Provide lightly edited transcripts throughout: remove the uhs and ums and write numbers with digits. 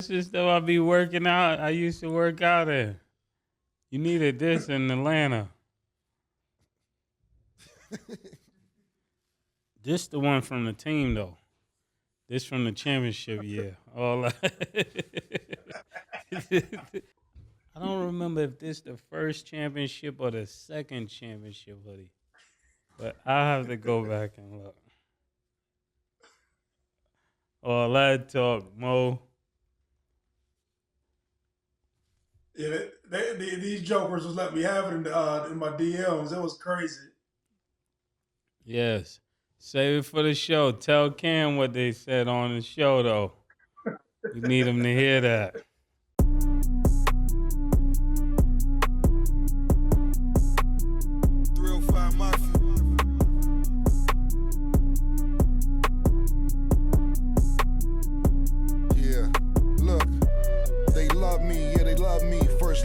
This is stuff I be working out. I used to work out in. You needed this in Atlanta. This the one from the team though. This from the championship year. All I don't remember if this the first championship or the second championship hoodie. But I have to go back and look. Oh, let's talk, Mo. Yeah, these jokers was letting me have it in my DMs. It was crazy. Yes. Save it for the show. Tell Cam what they said on the show, though. We need him to hear that.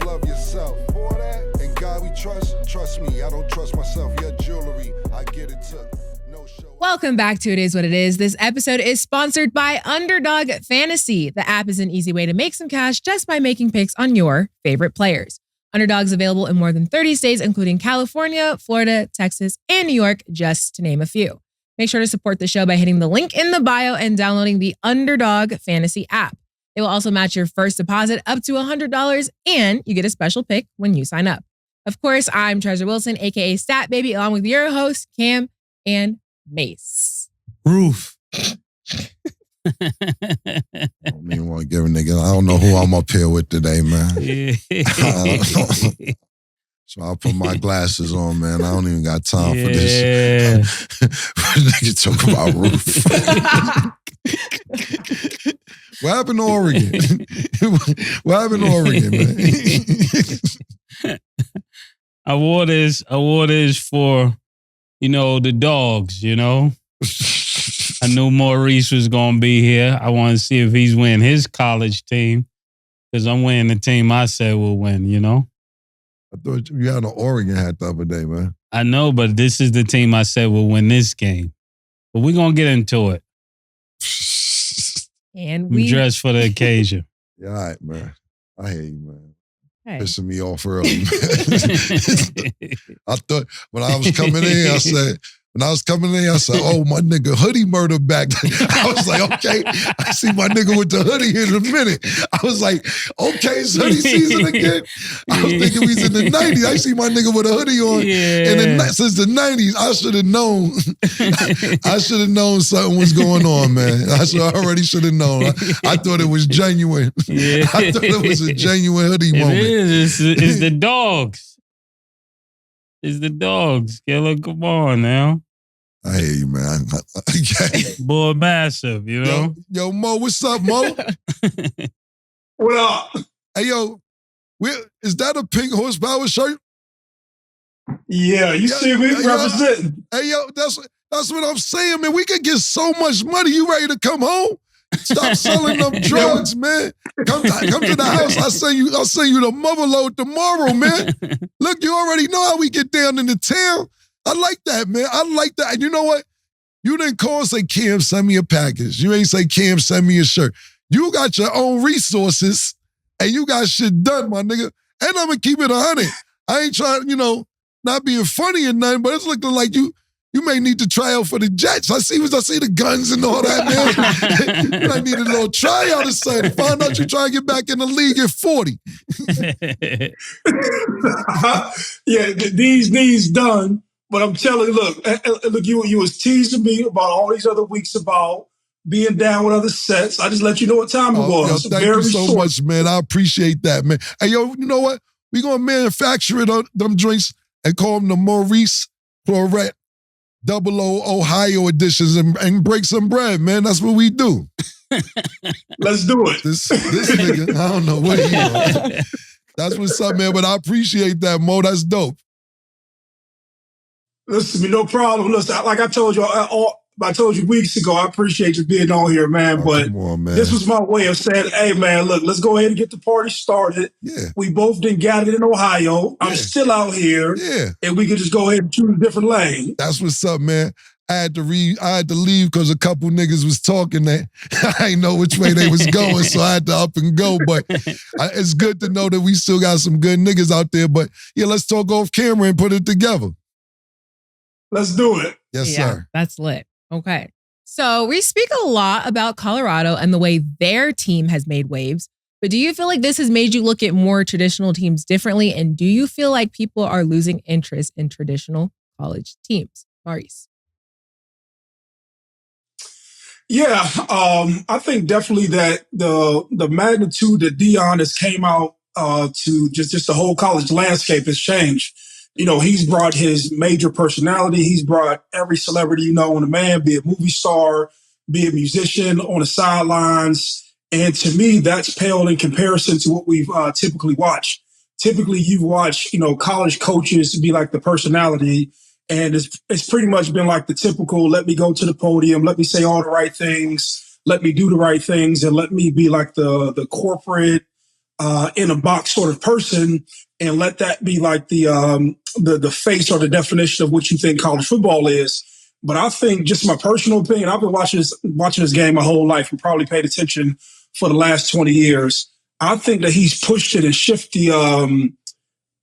Love yourself. For that, and God we trust me. I don't trust myself. Your jewelry, I get it took. No show. Welcome back to It Is What It Is. This episode is sponsored by Underdog Fantasy. The app is an easy way to make some cash just by making picks on your favorite players. Underdog's available in more than 30 states, including California, Florida, Texas, and New York, just to name a few. Make sure to support the show by hitting the link in the bio and downloading the Underdog Fantasy app. They will also match your first deposit up to $100, and you get a special pick when you sign up. Of course, I'm Treasure Wilson, aka Stat Baby, along with your hosts, Cam and Mase. Roof. I don't even want to give a nigga. I don't know who I'm up here with today, man. So I'll put my glasses on, man. I don't even got time for this. Nigga talk about Roof. What happened to Oregon? What happened to Oregon, man? Award is for, the dogs, I knew Maurice was going to be here. I want to see if he's winning his college team because I'm winning the team I said will win, I thought you had an Oregon hat the other day, man. I know, but this is the team I said will win this game. But we're going to get into it. And we dressed for the occasion. Yeah, all right, man. I hear you, man. Hey. Pissing me off early, man. I thought when I was coming in, I said, oh, my nigga hoodie murder back. I was like, okay, I see my nigga with the hoodie in a minute. I was like, okay, it's hoodie season again. I was thinking we was in the 90s. I see my nigga with a hoodie on. And since the 90s, I should have known. I should have known something was going on, man. I already should have known. I thought it was genuine. Yeah. I thought it was a genuine hoodie moment. It is. It's the dogs. It's the dogs. Killer, come on now. I hear you, man. Boy, massive, Yo, Mo, what's up, Mo? What up? Hey, yo, is that a pink horsepower shirt? Yeah, you see me representing. Hey, yo, that's what I'm saying, man. We could get so much money. You ready to come home? Stop selling them drugs, man. Come to the house. I'll send you the mother load tomorrow, man. Look, you already know how we get down in the town. I like that, man. I like that. And you know what? You didn't call and say, Cam, send me a package. You ain't say, Cam, send me a shirt. You got your own resources, and you got shit done, my nigga. And I'm going to keep it 100. I ain't trying, not being funny or nothing, but it's looking like you may need to try out for the Jets. I see the guns and all that, man. You might need a little tryout or something. Find out you try to get back in the league at 40. Yeah, these done. But I'm telling you, look, you was teasing me about all these other weeks about being down with other sets. I just let you know what time it was. Yo, thank you so much, man. I appreciate that, man. Hey, yo, you know what? We're going to manufacture them drinks and call them the Maurice Clarett 00 Ohio editions and break some bread, man. That's what we do. Let's do it. This nigga, I don't know what he is. That's what's up, man. But I appreciate that, Mo. That's dope. Listen, no problem. Listen, like I told you weeks ago, I appreciate you being on here, man. But come on, man. This was my way of saying, hey, man, look, let's go ahead and get the party started. Yeah. We both didn't gather in Ohio. I'm still out here. Yeah. And we could just go ahead and choose a different lane. That's what's up, man. I had to leave because a couple niggas was talking that I didn't know which way they was going, so I had to up and go. But it's good to know that we still got some good niggas out there. But yeah, let's talk off camera and put it together. Let's do it. Yes, sir. That's lit. Okay. So we speak a lot about Colorado and the way their team has made waves. But do you feel like this has made you look at more traditional teams differently? And do you feel like people are losing interest in traditional college teams? Maurice. Yeah, I think definitely that the magnitude that Deion has came out to just the whole college landscape has changed. You know, he's brought his major personality. He's brought every celebrity you know on the man, be a movie star, be a musician on the sidelines. And to me, that's paled in comparison to what we've typically watched. Typically, you've watched, you know, college coaches be like the personality. And it's pretty much been like the typical, let me go to the podium, let me say all the right things, let me do the right things, and let me be like the corporate in a box sort of person, and let that be like the face or the definition of what you think college football is. But I think, just my personal opinion, I've been watching this game my whole life and probably paid attention for the last 20 years. I think that he's pushed it and shifted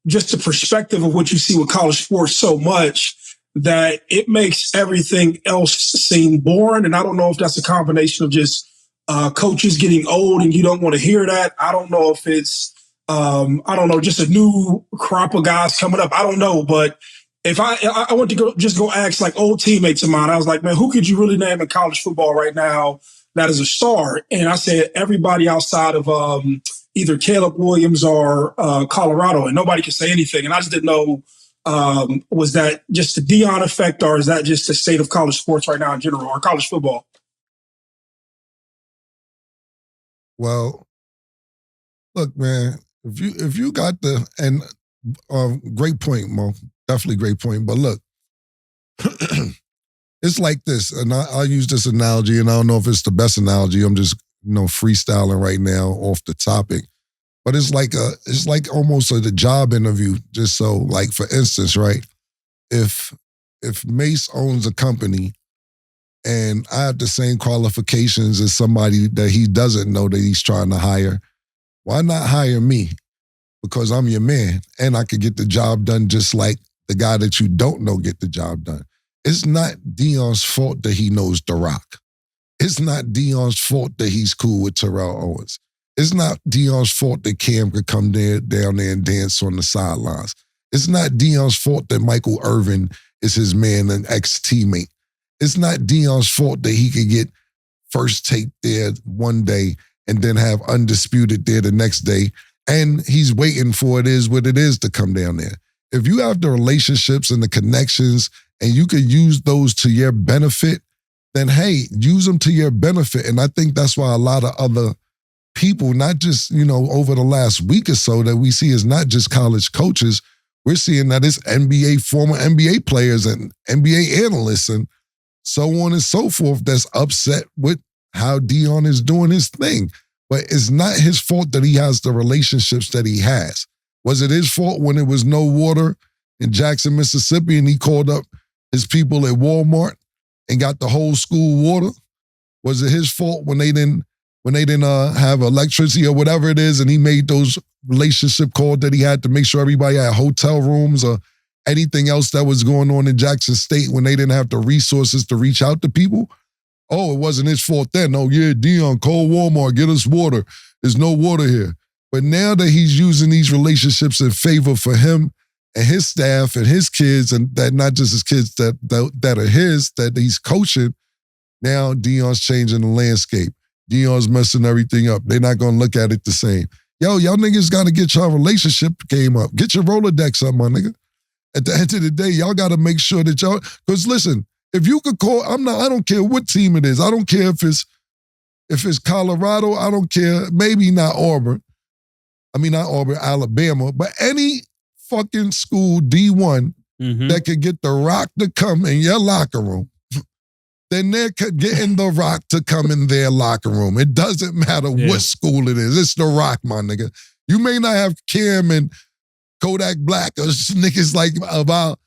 just the perspective of what you see with college sports so much that it makes everything else seem boring. And I don't know if that's a combination of just coaches getting old and you don't want to hear that. I don't know if it's, just a new crop of guys coming up. I don't know. But if I went to go ask like old teammates of mine, I was like, man, who could you really name in college football right now that is a star? And I said, everybody outside of either Caleb Williams or Colorado, and nobody could say anything. And I just didn't know, was that just the Deion effect, or is that just the state of college sports right now in general, or college football? Well, look, man, if you got great point, Mo, definitely great point. But look, it's like this, and I'll use this analogy, and I don't know if it's the best analogy. I'm just freestyling right now off the topic. But it's like almost a job interview. Just so, like, for instance, right? If Mase owns a company and I have the same qualifications as somebody that he doesn't know that he's trying to hire, why not hire me? Because I'm your man and I could get the job done just like the guy that you don't know get the job done. It's not Deion's fault that he knows The Rock. It's not Deion's fault that he's cool with Terrell Owens. It's not Deion's fault that Cam could come down there and dance on the sidelines. It's not Deion's fault that Michael Irvin is his man and ex-teammate. It's not Deion's fault that he could get first take there one day and then have undisputed there the next day, and he's waiting for it is what it is to come down there. If you have the relationships and the connections and you could use those to your benefit, then hey, use them to your benefit. And I think that's why a lot of other people, not just, over the last week or so, that we see is not just college coaches. We're seeing that it's former NBA players and NBA analysts and so on and so forth that's upset with how Deion is doing his thing. But it's not his fault that he has the relationships that he has. Was it his fault when it was no water in Jackson, Mississippi, and he called up his people at Walmart and got the whole school water? Was it his fault when they didn't have electricity or whatever it is, and he made those relationship calls that he had to make sure everybody had hotel rooms or anything else that was going on in Jackson State when they didn't have the resources to reach out to people? Oh, it wasn't his fault then. Oh, yeah, Deion, call Walmart, get us water. There's no water here. But now that he's using these relationships in favor for him and his staff and his kids, and that not just his kids that are his, that he's coaching, now Deion's changing the landscape. Deion's messing everything up. They're not going to look at it the same. Yo, y'all niggas got to get y'all relationship game up. Get your Rolodex up, my nigga. At the end of the day, y'all got to make sure that y'all, because listen, if you could call, I don't care what team it is. I don't care if it's Colorado. I don't care. Maybe not Auburn. I mean, not Auburn, Alabama, but any fucking school D1 that could get The Rock to come in your locker room, then they're getting The Rock to come in their locker room. It doesn't matter what school it is. It's The Rock, my nigga. You may not have Cam and Kodak Black or niggas like about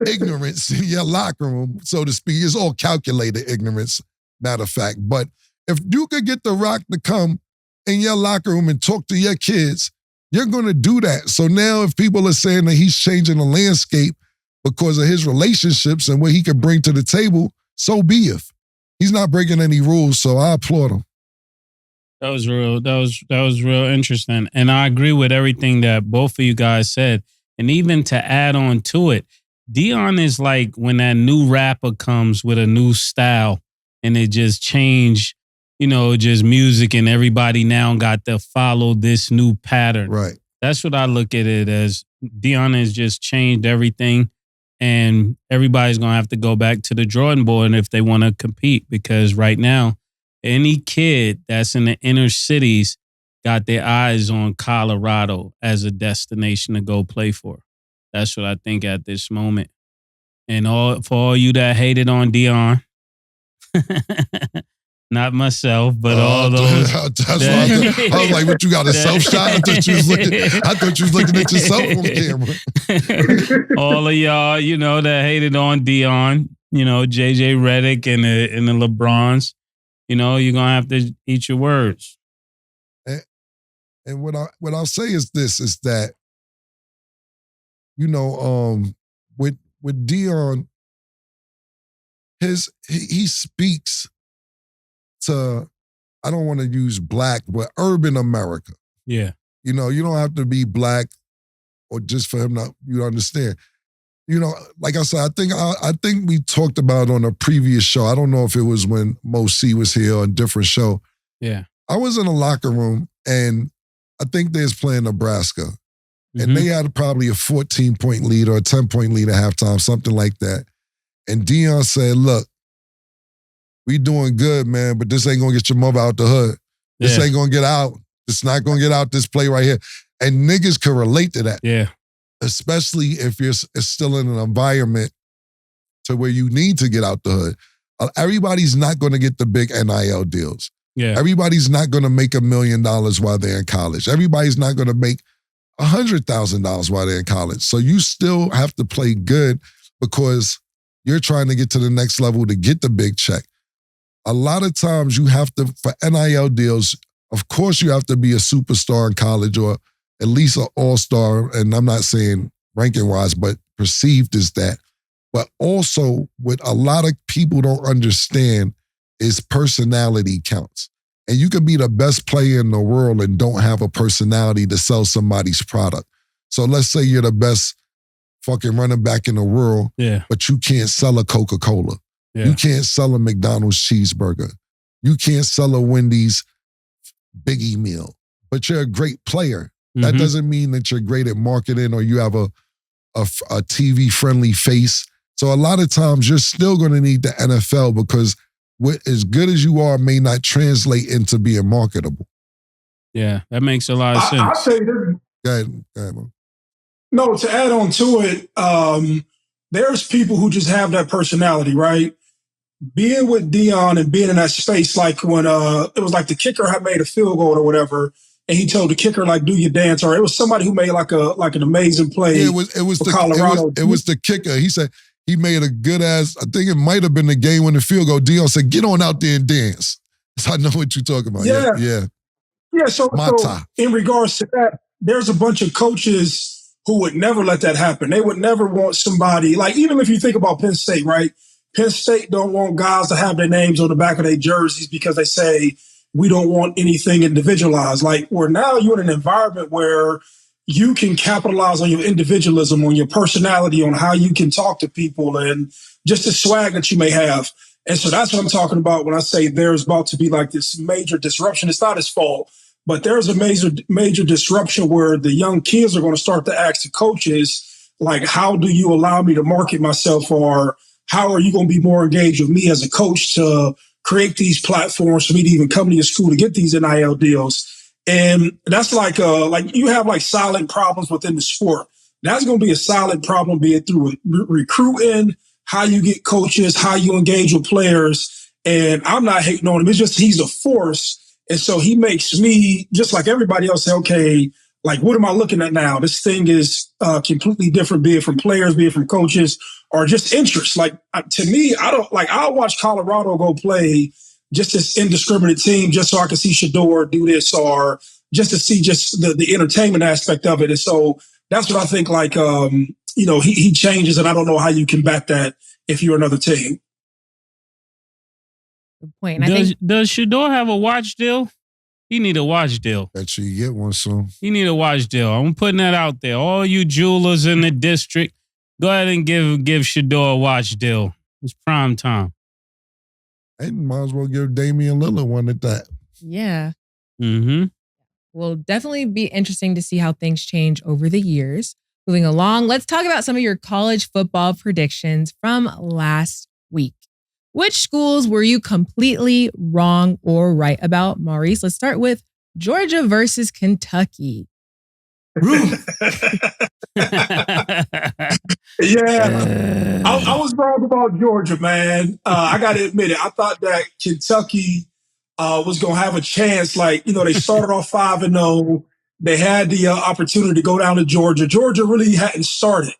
ignorance in your locker room, so to speak. It's all calculated ignorance, matter of fact. But if you could get The Rock to come in your locker room and talk to your kids, you're going to do that. So now if people are saying that he's changing the landscape because of his relationships and what he could bring to the table, so be it. He's not breaking any rules, so I applaud him. That was real. That was real interesting. And I agree with everything that both of you guys said. And even to add on to it, Dion is like when that new rapper comes with a new style and it just changed, just music, and everybody now got to follow this new pattern. Right. That's what I look at it as. Dion has just changed everything, and everybody's going to have to go back to the drawing board if they want to compete, because right now, any kid that's in the inner cities got their eyes on Colorado as a destination to go play for. That's what I think at this moment. And for all you that hated on Dion, not myself, but all those. I was like, what, you got a self shot? I thought you was looking at yourself on camera. All of y'all, that hated on Dion, JJ Redick and the LeBrons, you're going to have to eat your words. And what I'll say is this, is that, with Dion, he speaks to, I don't want to use black, but urban America. Yeah. You don't have to be black or just for him to, you understand. Like I said, I think we talked about it on a previous show. I don't know if it was when Mase was here or a different show. Yeah. I was in a locker room and I think they was playing Nebraska. And they had probably a 14-point lead or a 10-point lead at halftime, something like that. And Dion said, look, we doing good, man, but this ain't going to get your mother out the hood. This ain't going to get out. It's not going to get out, this play right here. And niggas can relate to that. Yeah. Especially if you're still in an environment to where you need to get out the hood. Everybody's not going to get the big NIL deals. Yeah. Everybody's not going to make $1 million while they're in college. Everybody's not going to make $100,000 while they're in college. So you still have to play good because you're trying to get to the next level to get the big check. A lot of times you have to, for NIL deals, of course you have to be a superstar in college or at least an all-star, and I'm not saying ranking-wise, but perceived as that. But also what a lot of people don't understand is personality counts. And you can be the best player in the world and don't have a personality to sell somebody's product. So let's say you're the best fucking running back in the world, but you can't sell a Coca-Cola. Yeah. You can't sell a McDonald's cheeseburger. You can't sell a Wendy's Biggie meal. But you're a great player. That doesn't mean that you're great at marketing or you have a TV-friendly face. So a lot of times you're still going to need the NFL because as good as you are may not translate into being marketable. Yeah, that makes a lot of sense. I say this. Go ahead, man. No, to add on to it, there's people who just have that personality, right? Being with Dion and being in that space, like when it was like the kicker had made a field goal or whatever, and he told the kicker, like, do your dance, or it was somebody who made like an amazing play. Yeah, it was Colorado. It was the kicker. He said he made a good ass, I think it might have been the game when the field goal. Dion said, get on out there and dance. So I know what you're talking about. Yeah, so in regards to that, there's a bunch of coaches who would never let that happen. They would never want somebody, like even if you think about Penn State, right? Penn State don't want guys to have their names on the back of their jerseys because they say, we don't want anything individualized. Like where now you're in an environment where you can capitalize on your individualism, on your personality, on how you can talk to people and just the swag that you may have. And so that's what I'm talking about when I say there's about to be like this major disruption. It's not his fault, but there's a major disruption where the young kids are going to start to ask the coaches, like, how do you allow me to market myself, or how are you going to be more engaged with me as a coach to create these platforms for me to even come to your school to get these NIL deals? And that's like you have like silent problems within the sport. That's going to be a silent problem, be it through recruiting, how you get coaches, how you engage with players. And I'm not hating on him. It's just he's a force. And so he makes me, just like everybody else, say, okay, like, what am I looking at now? This thing is completely different, be it from players, be it from coaches, or just interest. Like, to me, I'll watch Colorado go play just this indiscriminate team just so I can see Shedeur do this, or just to see just the entertainment aspect of it. And so that's what I think, like, he changes, and I don't know how you combat that if you're another team. Good point. Does Shedeur have a watch deal? He need a watch deal. Bet you get one soon. He need a watch deal. I'm putting that out there. All you jewelers in the district, go ahead and give Shedeur a watch deal. It's prime time. Hey, might as well give Damian Lillard one at that. Yeah. Mm-hmm. Will definitely be interesting to see how things change over the years. Moving along, let's talk about some of your college football predictions from last week. Which schools were you completely wrong or right about, Maurice? Let's start with Georgia versus Kentucky. Yeah, I was wrong about Georgia, man. I got to admit it. I thought that Kentucky was going to have a chance. Like, they started off 5-0. They had the opportunity to go down to Georgia. Georgia really hadn't started.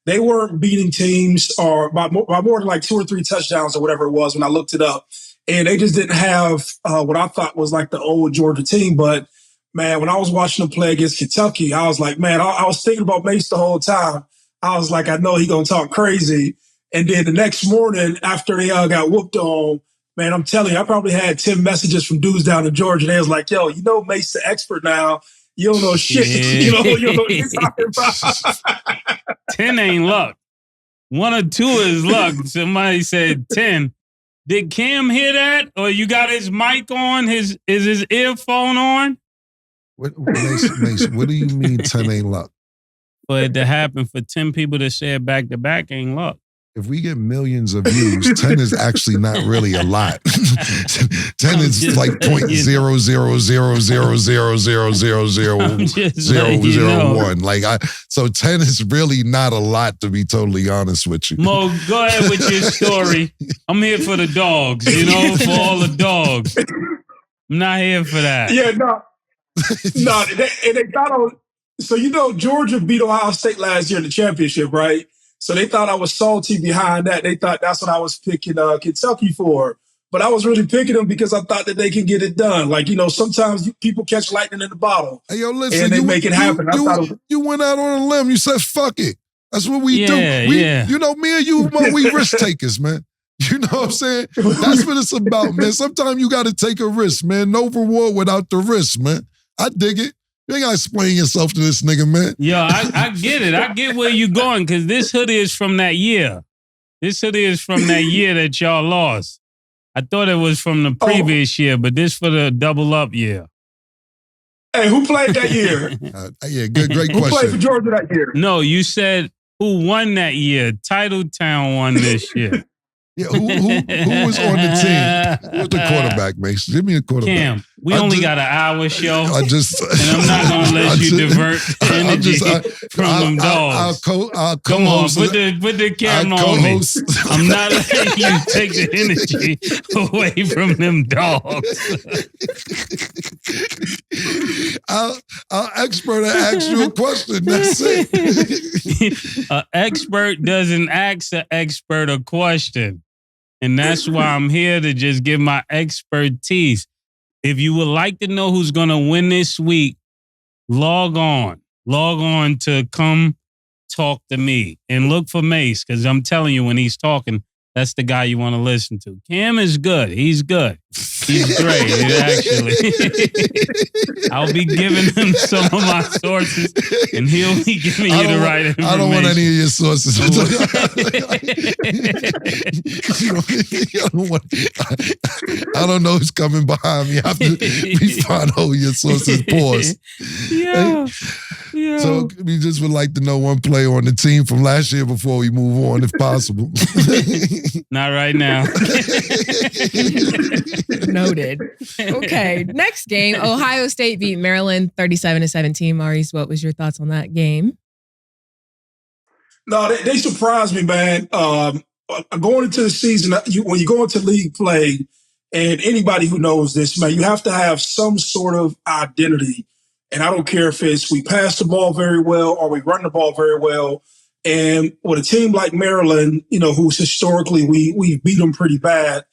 They weren't beating teams or by more than like 2 or 3 touchdowns or whatever it was when I looked it up. And they just didn't have what I thought was like the old Georgia team. But, man, when I was watching them play against Kentucky, I was like, man, I was thinking about Mase the whole time. I was like, I know he's going to talk crazy. And then the next morning after they got whooped on, man, I'm telling you, I probably had 10 messages from dudes down in Georgia. They was like, yo, Mase the expert now. You don't know shit. You don't know what you're talking about. 10 ain't luck. 1 or 2 is luck. Somebody said 10. Did Cam hear that? Or you got his mic on? Is his earphone on? Mace, what do you mean 10 ain't luck? For it to happen for 10 people to say it back to back ain't luck. If we get millions of views, 10 is actually not really a lot. 10 is like 0.0000000001. So 10 is really not a lot, to be totally honest with you. Mo, go ahead with your story. I'm here for the dogs, for all the dogs. I'm not here for that. Yeah, no. No, they got on. So, Georgia beat Ohio State last year in the championship, right? So they thought I was salty behind that. They thought that's what I was picking Kentucky for. But I was really picking them because I thought that they can get it done. Like, sometimes people catch lightning in the bottle. Hey, yo, listen, and they make it happen. You went out on a limb. You said, fuck it. That's what we do. Yeah. Me and you, we risk takers, man. You know what I'm saying? That's what it's about, man. Sometimes you got to take a risk, man. No reward without the risk, man. I dig it. You ain't got to explain yourself to this nigga, man. Yo, I get it. I get where you going because this hoodie is from that year. This hoodie is from that year that y'all lost. I thought it was from the previous year, but this for the double up year. Hey, who played that year? Great question. Who played for Georgia that year? No, you said who won that year. Titletown won this year. Yeah, who was on the team? Who was the quarterback, Mace? Give me a quarterback. Cam, we only got an hour show. And I'm not going to let you divert energy from them dogs. Come on, put the camera on me. I'm not letting you take the energy away from them dogs. Our expert ask you a question. That's it. An expert doesn't ask an expert a question. And that's why I'm here to just give my expertise. If you would like to know who's going to win this week, log on to Come Talk to Me and look for Mase because I'm telling you when he's talking, that's the guy you want to listen to. Cam is good. He's good. He's great, actually. I'll be giving him some of my sources, and he'll be giving you the right information. I don't want any of your sources. I don't know who's coming behind me. I have to find all your sources. Pause. Yeah. So we just would like to know one player on the team from last year before we move on, if possible. Not right now. Noted. Okay, next game. Ohio State beat Maryland 37-17. Maurice, what was your thoughts on that game? No, they surprised me, man. Going into the season, when you go into league play, and anybody who knows this, man, you have to have some sort of identity And I don't care if it's we pass the ball very well or we run the ball very well. And with a team like Maryland, who's historically, we beat them pretty bad.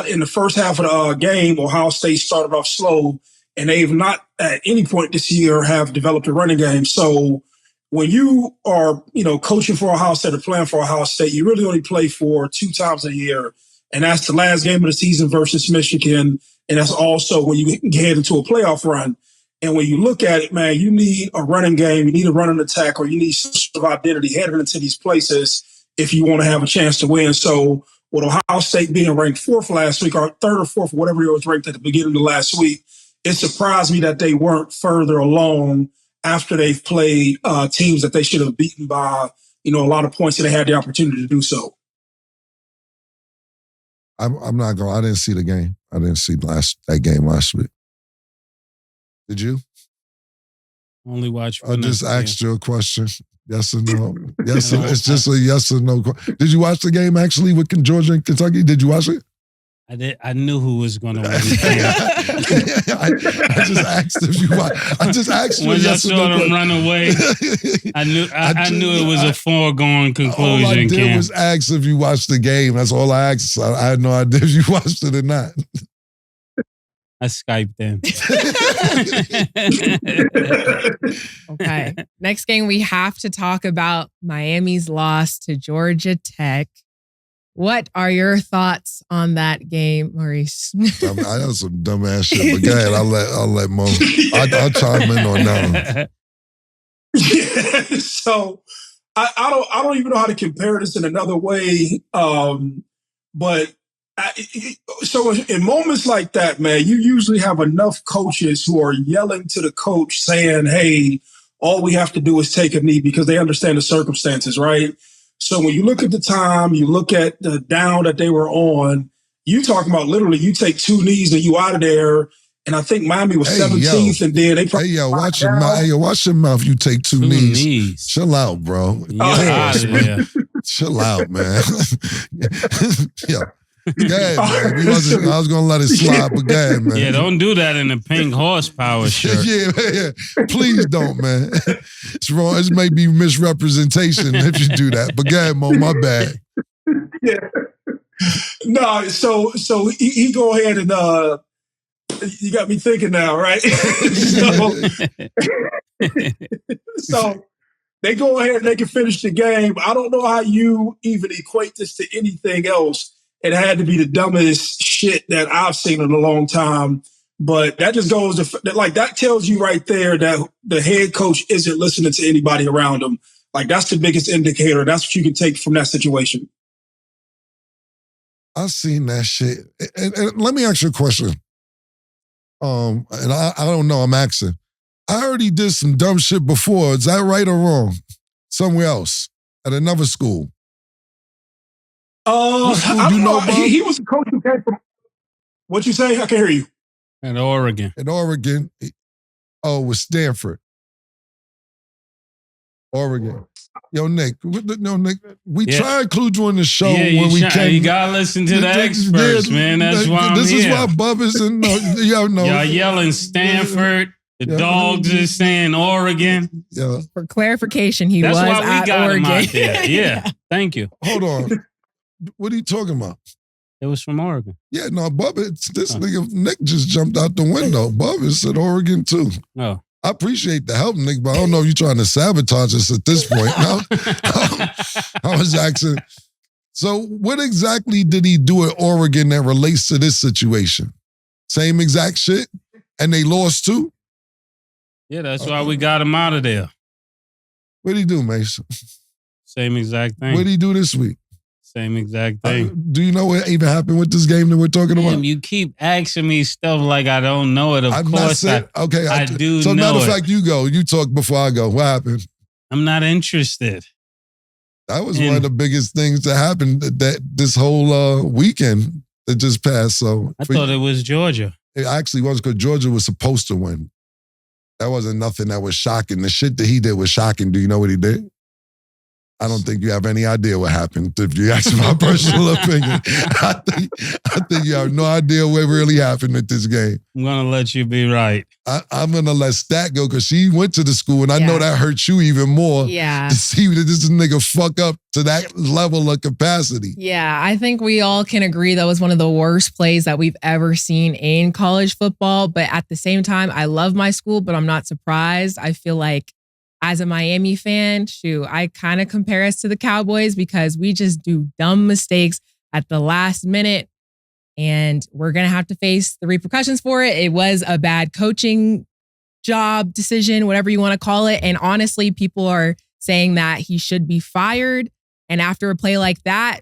In the first half of the game, Ohio State started off slow, and they've not at any point this year have developed a running game. So when you are, coaching for Ohio State or playing for Ohio State, you really only play for 2 times a year. And that's the last game of the season versus Michigan. And that's also when you head into a playoff run. And when you look at it, man, you need a running game, you need a running attack, or you need some sort of identity heading into these places if you want to have a chance to win. So with Ohio State being ranked 4th last week, or 3rd or 4th, whatever it was ranked at the beginning of last week, it surprised me that they weren't further along after they've played teams that they should have beaten by, a lot of points, and they had the opportunity to do so. I'm not going. I didn't see the game. I didn't see that game last week. Did you? Only watch. I just asked you a question. Yes or no? Yes. It's just a yes or no. Did you watch the game actually with Georgia and Kentucky? Did you watch it? I did. I knew who was going to win. I just asked if you watched. I just asked you. When I saw them run away, I knew it was a foregone conclusion. All I did was ask if you watched the game. That's all I asked. I had no idea if you watched it or not. I Skyped in. Okay. Next game, we have to talk about Miami's loss to Georgia Tech. What are your thoughts on that game, Maurice? I had some dumbass shit, but go ahead. I'll let Mo. I'll chime in on that one. Yeah, so I don't even know how to compare this in another way. So in moments like that, man, you usually have enough coaches who are yelling to the coach saying, hey, all we have to do is take a knee, because they understand the circumstances, right? So when you look at the time, you look at the down that they were on, you talking about literally you take 2 knees and you out of there. And I think Miami was 17th, and then they probably watch your mouth. Watch your mouth. You take 2 knees. Chill out, bro. Chill out, man. Yeah. Go ahead, man. I was gonna let it slide, but go ahead, man. Yeah, don't do that in a pink horsepower shirt. yeah. Please don't, man. It's wrong. It may be misrepresentation if you do that. But go ahead, Mo. My bad. Yeah. No, so he go ahead and you got me thinking now, right? So they go ahead and they can finish the game. I don't know how you even equate this to anything else. It had to be the dumbest shit that I've seen in a long time. But that just goes to, that tells you right there that the head coach isn't listening to anybody around him. Like, that's the biggest indicator. That's what you can take from that situation. I've seen that shit. And let me ask you a question. And I don't know, I'm asking. I heard he did some dumb shit before. Is that right or wrong? Somewhere else, at another school. You know, he was a coach who came from. What you say? I can hear you. At Oregon. With Stanford. Oregon. Yo, Nick. We try to include you on the show when we can. You gotta listen to the experts, man. That's why I'm here. This is why Bubba's and y'all yelling Stanford. The dogs is saying Oregon. Yeah. For clarification, That's was why we at got Oregon. him out there. Yeah. Thank you. Hold on. What are you talking about? It was from Oregon. Yeah, no, Bubba, nigga, Nick just jumped out the window. Bubba said Oregon too. Oh. I appreciate the help, Nick, but I don't know if you're trying to sabotage us at this point. No? I was asking. So what exactly did he do at Oregon that relates to this situation? Same exact shit? And they lost too? Yeah, that's why we got him out of there. What did he do, Mason? Same exact thing. What did he do this week? Same exact thing. Do you know what even happened with this game that we're talking about? You keep asking me stuff like I don't know it. Of course, I do know it. So matter of fact, you talk before I go. What happened? I'm not interested. That was one of the biggest things that happened that this whole weekend that just passed. So I thought it was Georgia. It actually was, because Georgia was supposed to win. That wasn't nothing that was shocking. The shit that he did was shocking. Do you know what he did? I don't think you have any idea what happened. If you ask my personal opinion, I think you have no idea what really happened at this game. I'm going to let you be right. I'm going to let Stat go because she went to the school, and I know that hurt you even more to see that this nigga fuck up to that level of capacity. Yeah, I think we all can agree that was one of the worst plays that we've ever seen in college football. But at the same time, I love my school, but I'm not surprised. I feel like as a Miami fan, I kind of compare us to the Cowboys because we just do dumb mistakes at the last minute, and we're going to have to face the repercussions for it. It was a bad coaching job decision, whatever you want to call it. And honestly, people are saying that he should be fired. And after a play like that,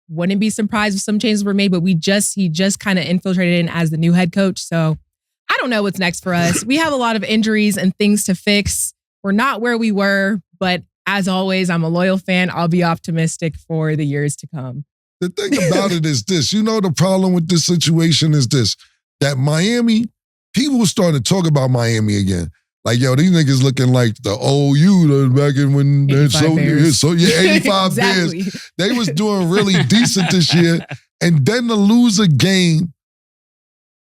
wouldn't be surprised if some changes were made, but he just kind of infiltrated in as the new head coach. So I don't know what's next for us. We have a lot of injuries and things to fix. We're not where we were, but as always, I'm a loyal fan. I'll be optimistic for the years to come. The thing about it is this, the problem with this situation is this, that Miami, people started to talk about Miami again. Like, yo, these niggas looking like the OU back in when they're 85 exactly. Bears. They was doing really decent this year. And then to lose a game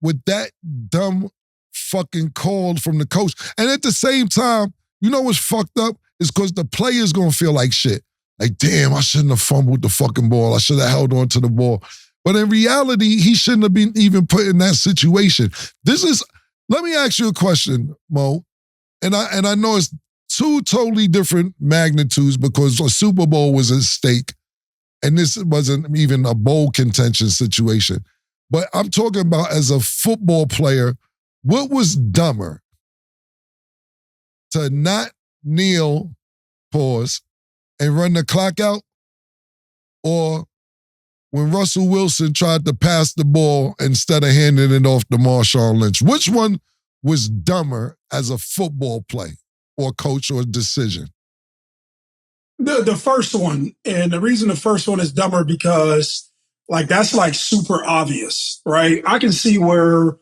with that dumb fucking call from the coach. And at the same time, you know what's fucked up? Is because the player's gonna feel like shit. Like, damn, I shouldn't have fumbled the fucking ball. I should have held on to the ball. But in reality, he shouldn't have been even put in that situation. Let me ask you a question, Mo. And I know it's two totally different magnitudes because a Super Bowl was at stake. And this wasn't even a bowl contention situation. But I'm talking about as a football player, what was dumber? To not kneel, pause, and run the clock out? Or when Russell Wilson tried to pass the ball instead of handing it off to Marshawn Lynch? Which one was dumber as a football play or coach or decision? The first one. And the reason the first one is dumber because that's super obvious, right? I can see where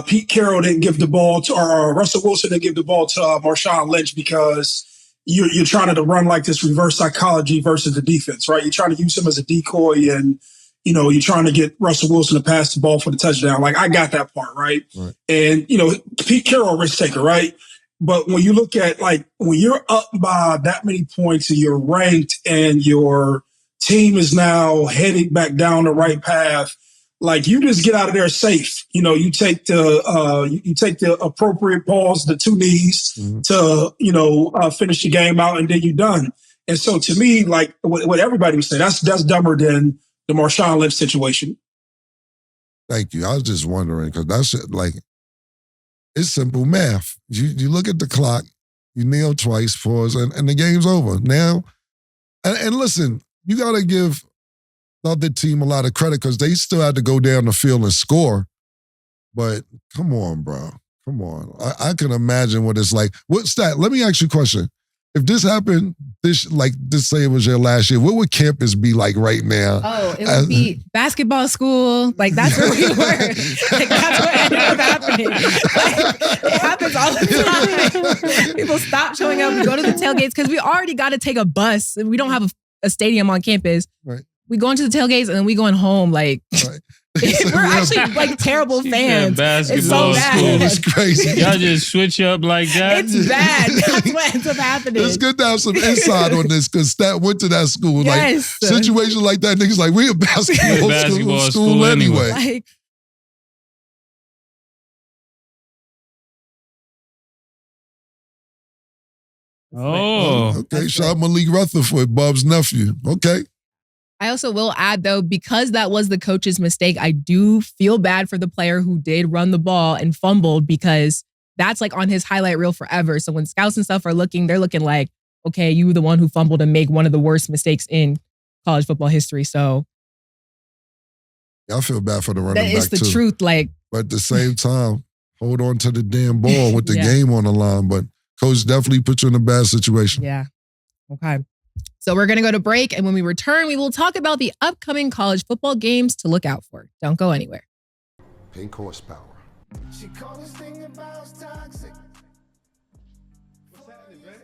Pete Carroll didn't give the ball to, or Russell Wilson didn't give the ball to Marshawn Lynch because you're trying to run like this reverse psychology versus the defense, right? You're trying to use him as a decoy and, you're trying to get Russell Wilson to pass the ball for the touchdown. I got that part, right? And, Pete Carroll, risk taker, right? But when you look at, when you're up by that many points and you're ranked and your team is now heading back down the right path, you just get out of there safe. You take the appropriate pause, the two knees to, finish the game out, and then you're done. And so to me, what everybody would say, that's dumber than the Marshawn Lynch situation. Thank you. I was just wondering, because that's it's simple math. You look at the clock, you kneel twice, pause, and the game's over. Now, and listen, you got to give the other team a lot of credit because they still had to go down the field and score. But come on, bro. Come on. I can imagine what it's like. Let me ask you a question. If this happened, say it was your last year, what would campus be like right now? Oh, it would be basketball school. That's where we were. That's what ended up happening. It happens all the time. People stop showing up. We go to the tailgates because we already got to take a bus. We don't have a stadium on campus. Right. We go into the tailgates and then we going home. Right. We're actually terrible fans. It's so bad. It's crazy. Y'all just switch up like that. It's bad. That's what ends up happening. It's good to have some insight on this because Stat went to that school. Yes. Situations like that, niggas we a basketball school anyway. Okay, Sean Malik Rutherford, Bub's nephew. Okay. I also will add, though, because that was the coach's mistake, I do feel bad for the player who did run the ball and fumbled because that's on his highlight reel forever. So when scouts and stuff are looking, they're looking like, okay, you were the one who fumbled and make one of the worst mistakes in college football history. So I feel bad for the running back, too. That is the truth. But at the same time, hold on to the damn ball with the game on the line. But coach definitely put you in a bad situation. Yeah. Okay. So we're going to go to break. And when we return, we will talk about the upcoming college football games to look out for. Don't go anywhere. Pink horsepower. She called this thing about toxic. What's happening, baby?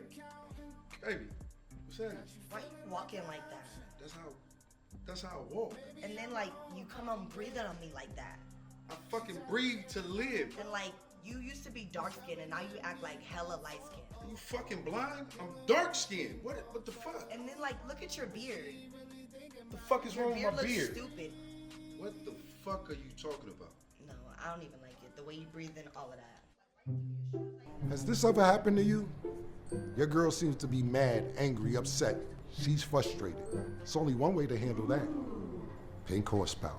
Baby, what's happening? walking like that? That's how I walk. And then like you come on breathing on me like that. I fucking breathe to live. And like you used to be dark skinned and now you act like hella light skinned. Are you fucking blind? I'm dark skinned. What the fuck? And then like look at your beard. What the fuck is wrong with my Looks beard? stupid. What the fuck are you talking about? No, I don't even like it. The way you breathe in, all of that. Has this ever happened to you? Your girl seems to be mad, angry, upset. She's frustrated. It's only one way to handle that. Pink horsepower.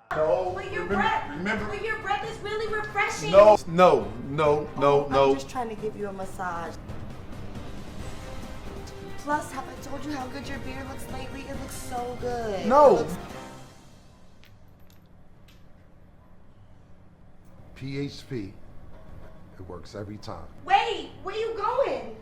But your breath is really refreshing. No. I'm just trying to give you a massage. Plus, have I told you how good your beard looks lately? It looks so good. No. PHP. It works every time. Wait, where you going?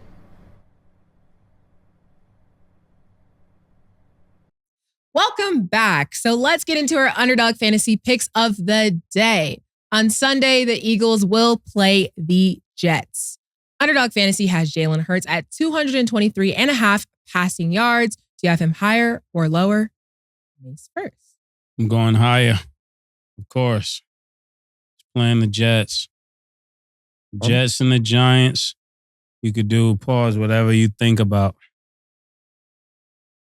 Welcome back. So let's get into our underdog fantasy picks of the day. On Sunday, the Eagles will play the Jets. Underdog fantasy has Jalen Hurts at 223.5 passing yards. Do you have him higher or lower? Mase first. I'm going higher, of course. He's playing the Jets. Jets and the Giants. You could do pause, whatever you think about.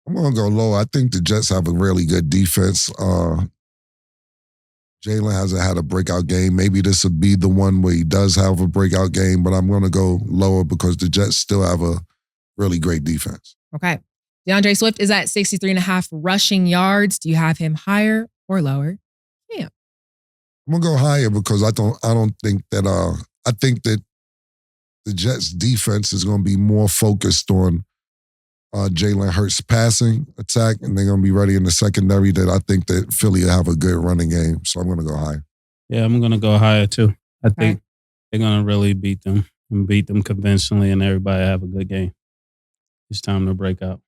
I'm going to go low. I think the Jets have a really good defense. Jalen hasn't had a breakout game. Maybe this will be the one where he does have a breakout game, but I'm going to go lower because the Jets still have a really great defense. Okay. DeAndre Swift is at 63.5 rushing yards. Do you have him higher or lower? Yeah. I'm going to go higher because I don't think that I think that the Jets defense is going to be more focused on Jalen Hurts' passing attack, and they're going to be ready in the secondary. That I think that Philly will have a good running game, so I'm going to go higher. Yeah, I'm going to go higher too. I think they're going to really beat them and beat them convincingly, and everybody have a good game. It's time to break out.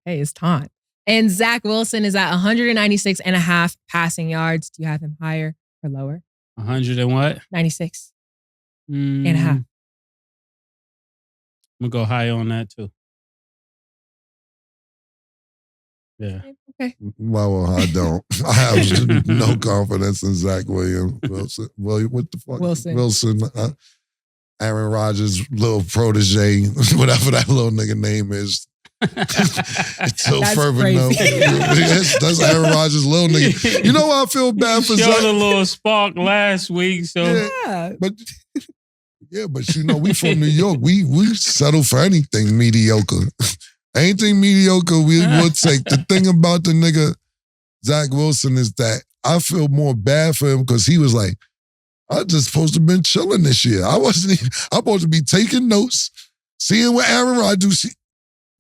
Okay, it's time. And Zach Wilson is at 196.5 passing yards. Do you have him higher or lower? 100 and what? 96 and a half. I'm going to go higher on that too. Yeah. Okay. Well, I don't. I have no confidence in Zach Wilson. What the fuck? Wilson. Aaron Rodgers' little protege, whatever that little nigga name is. It's so fervent. No. That's Aaron Rodgers' little nigga. You know why I feel bad for Zach? Showed a little spark last week, so but you know, we from New York. We settle for anything mediocre. Anything mediocre we would take. The thing about the nigga Zach Wilson is that I feel more bad for him because he was like, I just supposed to have been chilling this year. I'm supposed to be taking notes, seeing what Aaron Rodgers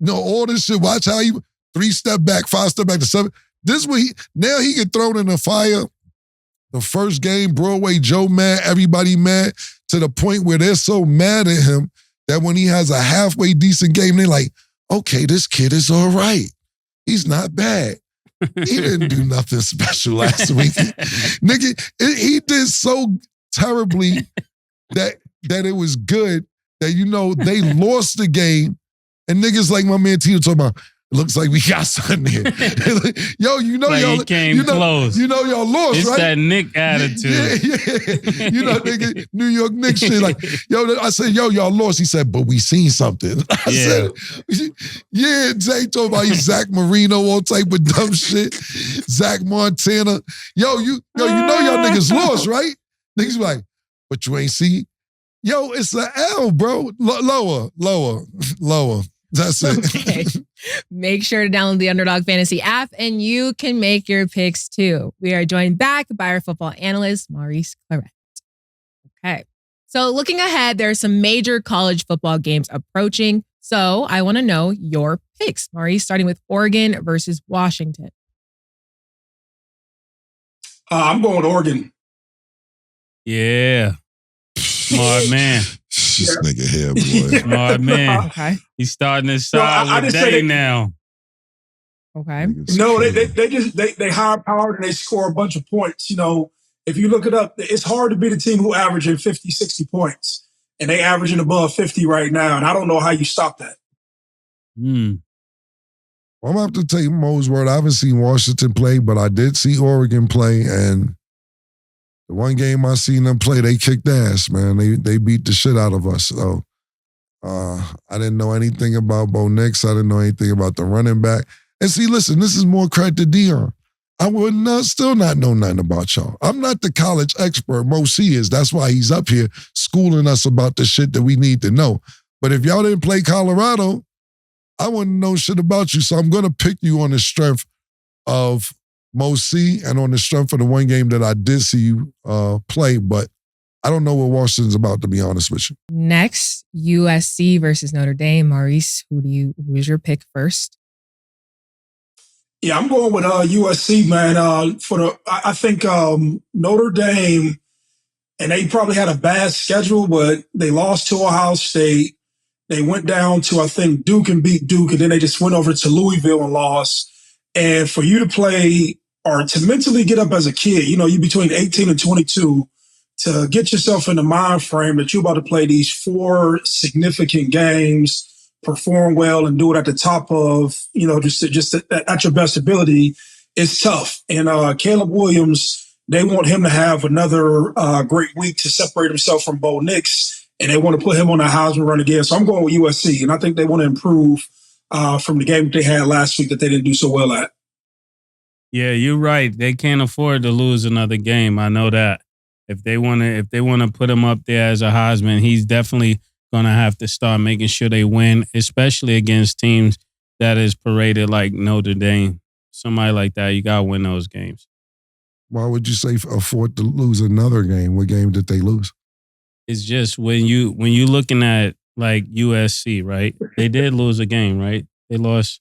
do, all this shit. Watch how he 3-step back, 5-step back to 7. This way, now he get thrown in the fire. The first game, Broadway Joe mad, everybody mad, to the point where they're so mad at him that when he has a halfway decent game, they're like, okay, this kid is all right. He's not bad. He didn't do nothing special last week. Nigga, he did so terribly that it was good that, you know, they lost the game. And niggas like my man Tito talking about, it looks like we got something here. Yo, you know, like y'all came close. You know y'all lost, it's right? It's that Nick attitude. Yeah. You know, nigga, New York Knicks shit. Like, yo, I said, yo, y'all lost. He said, but we seen something. I said, yeah, Zach talking about he's Zach Marino, all type of dumb shit. Zach Montana. Yo, you know y'all niggas lost, right? Niggas be like, but you ain't see? Yo, it's an L, bro. Lower. That's it. Okay. Make sure to download the Underdog Fantasy app and you can make your picks too. We are joined back by our football analyst, Maurice Clarett. Okay. So looking ahead, there are some major college football games approaching. So I want to know your picks. Maurice, starting with Oregon versus Washington. I'm going Oregon. Yeah. Smart man. This nigga here, boy. Smart man. Okay. He's starting to side with Day now. Okay. No, they high powered and they score a bunch of points. If you look it up, it's hard to beat a team who averaging 50, 60 points. And they averaging above 50 right now. And I don't know how you stop that. Hmm. I'm going to have to take Mo's word. I haven't seen Washington play, but I did see Oregon play. And the one game I seen them play, they kicked ass, man. They beat the shit out of us. So I didn't know anything about Bo Nix. I didn't know anything about the running back. And see, listen, this is more credit to Dion. I would still not know nothing about y'all. I'm not the college expert. Mose is. That's why he's up here schooling us about the shit that we need to know. But if y'all didn't play Colorado, I wouldn't know shit about you. So I'm going to pick you on the strength of Mose and on the strength of the one game that I did see you play. But I don't know what Washington's about, to be honest with you. Next, USC versus Notre Dame. Maurice, who is your pick first? Yeah, I'm going with USC, man. I think Notre Dame, and they probably had a bad schedule, but they lost to Ohio State. They went down to, I think, Duke and beat Duke, and then they just went over to Louisville and lost. And for you to play or to mentally get up as a kid, you between 18 and 22, to get yourself in the mind frame that you're about to play these 4 significant games, perform well, and do it at the top of, just at your best ability, is tough. And Caleb Williams, they want him to have another great week to separate himself from Bo Nix, and they want to put him on a Heisman run again. So I'm going with USC, and I think they want to improve from the game that they had last week that they didn't do so well at. Yeah, you're right. They can't afford to lose another game. I know that. If they want to put him up there as a Heisman, he's definitely going to have to start making sure they win, especially against teams that is paraded like Notre Dame. Somebody like that, you got to win those games. Why would you say afford to lose another game? What game did they lose? It's just when you looking at like USC, right? They did lose a game, right? They lost.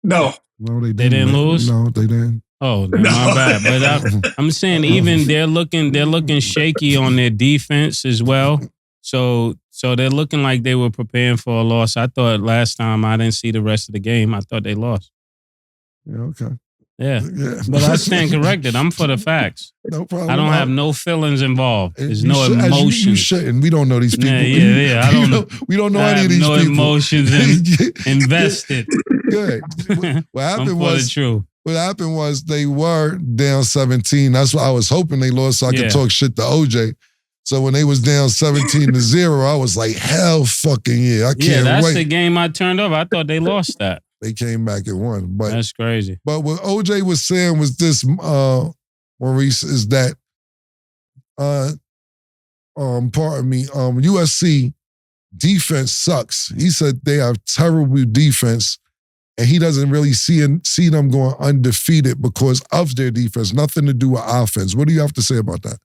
No, they didn't lose. No, they didn't. Oh, no, my bad. But I'm saying even they're looking shaky on their defense as well. So they're looking like they were preparing for a loss. I thought last time I didn't see the rest of the game. I thought they lost. Yeah, okay. Yeah. But I stand corrected. I'm for the facts. No problem. I don't have no feelings involved. There's no You emotions. shouldn't. We don't know these people. Yeah. I don't know. We don't know any of these no people. Emotions invested. Good. What happened I'm for was the truth. What happened was they were down 17. That's why I was hoping they lost so I could talk shit to OJ. So when they was down 17-0, I was like, hell fucking yeah. I can't wait. Yeah, that's the game I turned off. I thought they lost that. They came back and won. But that's crazy. But what OJ was saying was this, Maurice, is that USC defense sucks. He said they have terrible defense. And he doesn't really see them going undefeated because of their defense. Nothing to do with offense. What do you have to say about that?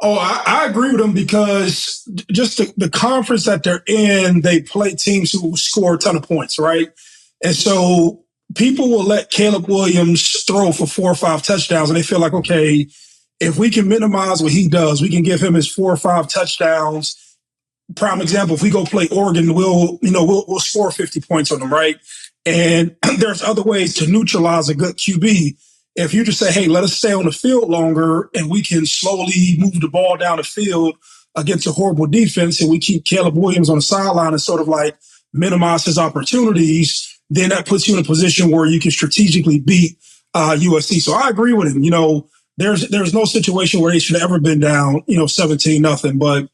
Oh, I agree with him because just the conference that they're in, they play teams who score a ton of points, right? And so people will let Caleb Williams throw for 4 or 5 touchdowns, and they feel like, okay, if we can minimize what he does, we can give him his 4 or 5 touchdowns. Prime example, if we go play Oregon, we'll score 50 points on them, right? And there's other ways to neutralize a good QB. If you just say, hey, let us stay on the field longer and we can slowly move the ball down the field against a horrible defense and we keep Caleb Williams on the sideline and sort of like minimize his opportunities, then that puts you in a position where you can strategically beat USC. So I agree with him. There's no situation where they should have ever been down, 17-0. But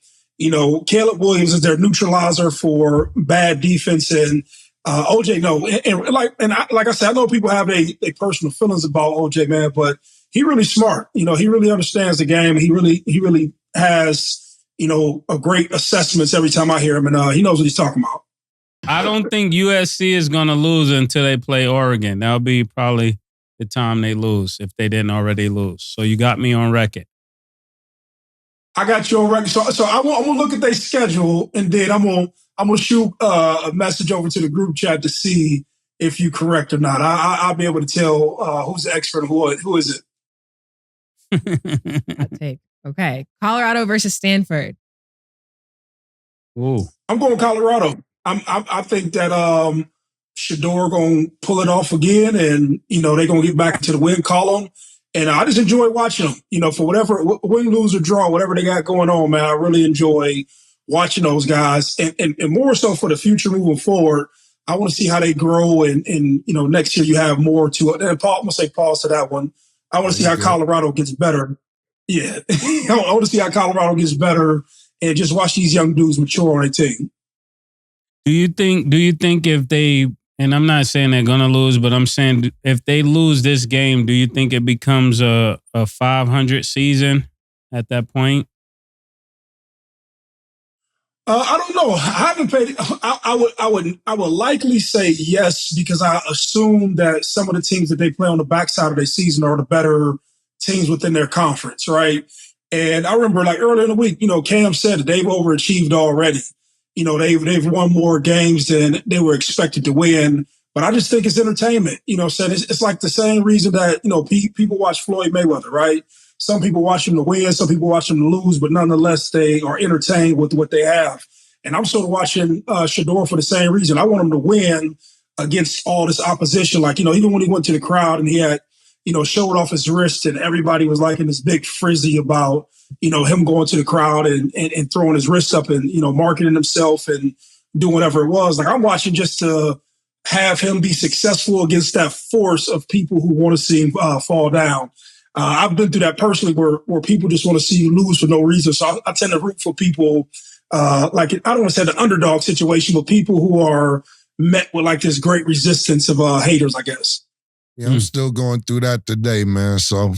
Caleb Williams is their neutralizer for bad defense, and OJ, no. And like I said, I know people have a personal feelings about OJ, man, but he really smart. He really understands the game. He really has, a great assessments every time I hear him, and he knows what he's talking about. I don't think USC is going to lose until they play Oregon. That'll be probably the time they lose if they didn't already lose. So you got me on record. I got you on record. So I'm gonna look at their schedule, and then I'm gonna shoot a message over to the group chat to see if you correct or not. I'll be able to tell who's the expert and who is it. Hot take. Okay, Colorado versus Stanford. Ooh, I'm going Colorado. I think that Shador going to pull it off again, and, they're going to get back into the win column. And I just enjoy watching them, for whatever, win, lose, or draw, whatever they got going on, man. I really enjoy watching those guys. And more so for the future moving forward, I want to see how they grow. And next year you have more to it. And Paul, I'm going to say pause to that one. I want to see how Colorado gets better. Yeah. I want to see how Colorado gets better and just watch these young dudes mature on their team. Do you think if they, and I'm not saying they're going to lose, but I'm saying if they lose this game, do you think it becomes a 500 season at that point? I don't know. I haven't paid. I would likely say yes, because I assume that some of the teams that they play on the backside of their season are the better teams within their conference, right? And I remember, like, earlier in the week, Cam said that they've overachieved already. They've won more games than they were expected to win. But I just think it's entertainment. So it's like the same reason that people watch Floyd Mayweather, right? Some people watch him to win, some people watch him to lose, but nonetheless, they are entertained with what they have. And I'm sort of watching Shador for the same reason. I want him to win against all this opposition. Like, even when he went to the crowd and he had, showed off his wrist, and everybody was like in this big frizzy about, him going to the crowd and throwing his wrists up and, marketing himself and doing whatever it was. Like, I'm watching just to have him be successful against that force of people who want to see him fall down. I've been through that personally where people just want to see you lose for no reason. So I tend to root for people I don't want to say the underdog situation, but people who are met with like this great resistance of haters, I guess. Yeah, I'm still going through that today, man. So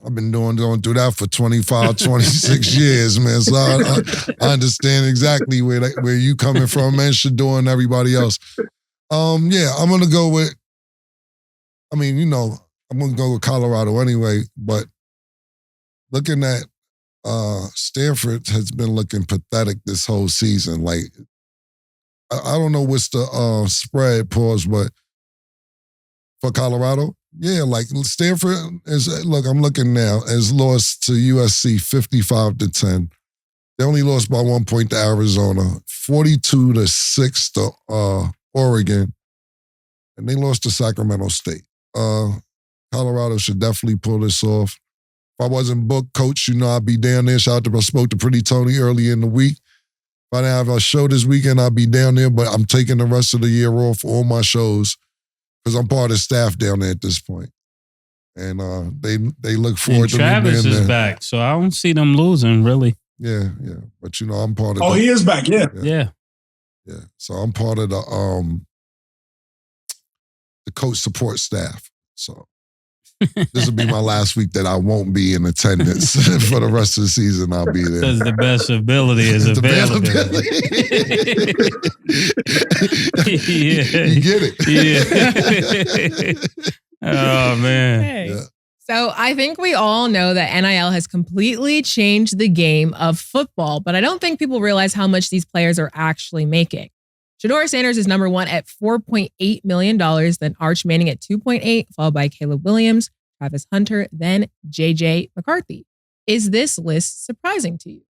I've been going through that for 25, 26 years, man. So I understand exactly where you coming from, man, Shador and everybody else. Yeah, I'm going to go with, I'm going to go with Colorado anyway, but looking at Stanford has been looking pathetic this whole season. Like, I don't know what's the spread, pause, but for Colorado, yeah, like Stanford I'm looking now, has lost to USC 55-10. They only lost by 1 point to Arizona, 42-6 to Oregon, and they lost to Sacramento State. Colorado should definitely pull this off. If I wasn't booked, coach, I'd be down there. Shout out to, I spoke to Pretty Tony early in the week. If I didn't have a show this weekend, I'd be down there, but I'm taking the rest of the year off for all my shows because I'm part of the staff down there at this point. And they look forward to me being there. Travis is back, so I don't see them losing, really. Yeah. But, I'm part of Oh, he is back, yeah. Yeah. So I'm part of the coach support staff. So this will be my last week that I won't be in attendance. For the rest of the season, I'll be there. Because the best ability is availability. Yeah. You get it. Yeah. Oh, man. Hey. Yeah. So I think we all know that NIL has completely changed the game of football, but I don't think people realize how much these players are actually making. Shador Sanders is number one at $4.8 million, then Arch Manning at $2.8, followed by Caleb Williams, Travis Hunter, then JJ McCarthy. Is this list surprising to you?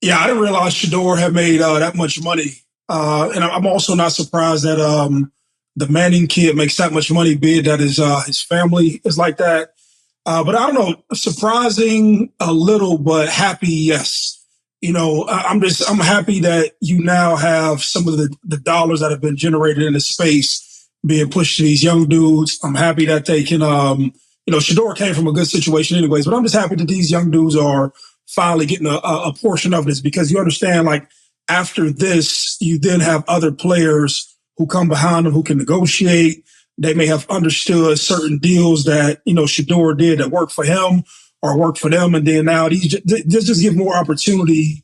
Yeah, I didn't realize Shador had made that much money. And I'm also not surprised that the Manning kid makes that much money, be it that his family is like that. But I don't know, surprising a little, but happy, yes. I'm happy that you now have some of the dollars that have been generated in the space being pushed to these young dudes. I'm happy that they can, Shador came from a good situation anyways, but I'm just happy that these young dudes are finally getting a portion of this, because you understand, like, after this, you then have other players who come behind them who can negotiate. They may have understood certain deals that, Shador did that worked for him or work for them. And then now these just give more opportunity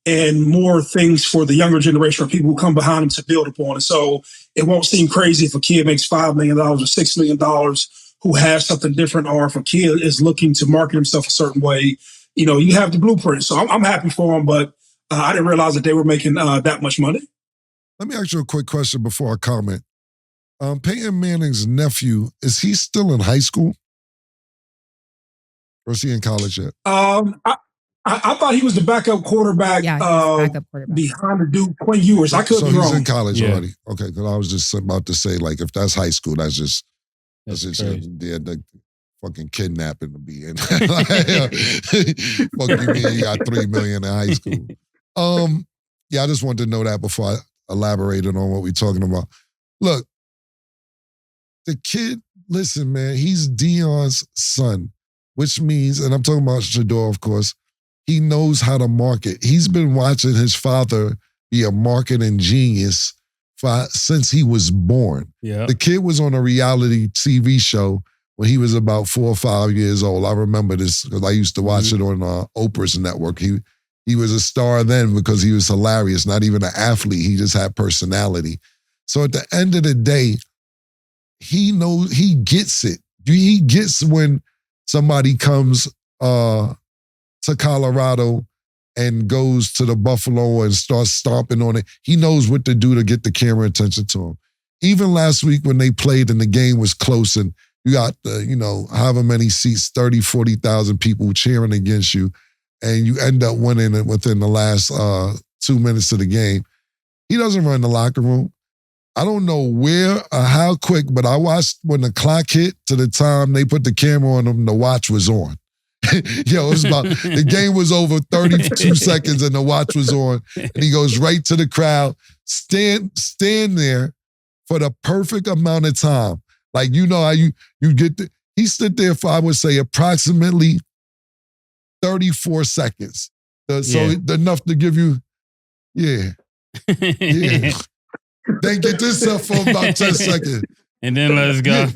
and more things for the younger generation, or people who come behind them to build upon it. So it won't seem crazy if a kid makes $5 million or $6 million who has something different, or if a kid is looking to market himself a certain way. You have the blueprint. So I'm happy for them, but I didn't realize that they were making that much money. Let me ask you a quick question before I comment. Peyton Manning's nephew, is he still in high school? Or is he in college yet? I thought he was the backup quarterback. Yeah, he's backup quarterback. Behind the dude Quinn Ewers. I could So be he's wrong. in college already. Okay, because I was just about to say, like, if that's high school, that's just crazy. the fucking kidnapping to be in. Fuck you mean you got $3 million in high school? Yeah, I just wanted to know that before I elaborated on what we're talking about. Look, the kid, listen, man, he's Dion's son, which means, and I'm talking about Shador, of course, he knows how to market. He's been watching his father be a marketing genius since he was born. Yeah. The kid was on a reality TV show when he was about 4 or 5 years old. I remember this because I used to watch it on Oprah's network. He was a star then because he was hilarious, not even an athlete. He just had personality. So at the end of the day, he knows, he gets it. He gets when somebody comes to Colorado and goes to the Buffalo and starts stomping on it. He knows what to do to get the camera attention to him. Even last week when they played and the game was close and you got however many seats, 30, 40,000 people cheering against you, and you end up winning it within the last 2 minutes of the game. He doesn't run the locker room. I don't know where or how quick, but I watched when the clock hit to the time they put the camera on him, the watch was on. It was about, the game was over 32 seconds and the watch was on. And he goes right to the crowd, stand there for the perfect amount of time. Like, you know how you get he stood there for, I would say, approximately 34 seconds. So enough to give you, yeah. Then get this up for about 10 seconds. And then let's go.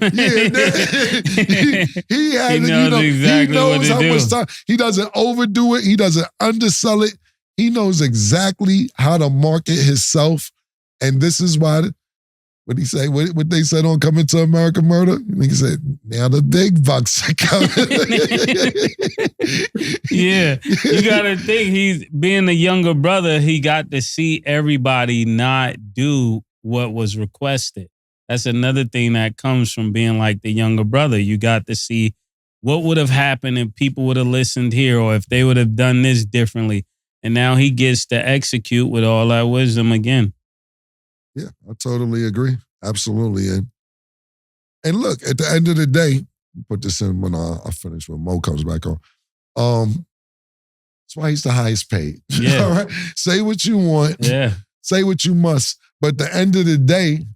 He knows exactly what to do. Much time. He doesn't overdo it. He doesn't undersell it. He knows exactly how to market himself. And this is why, what they said on Coming to America Murder? He said, now the big bucks are coming. Yeah. You got to think, he's being a younger brother, he got to see everybody not do what was requested. That's another thing that comes from being like the younger brother. You got to see what would have happened if people would have listened here or if they would have done this differently. And now he gets to execute with all that wisdom again. Yeah, I totally agree. Absolutely. And look, at the end of the day, put this in when I finish when Mo comes back on. That's why he's the highest paid. Yeah. All right? Say what you want. Yeah. Say what you must. But at the end of the day,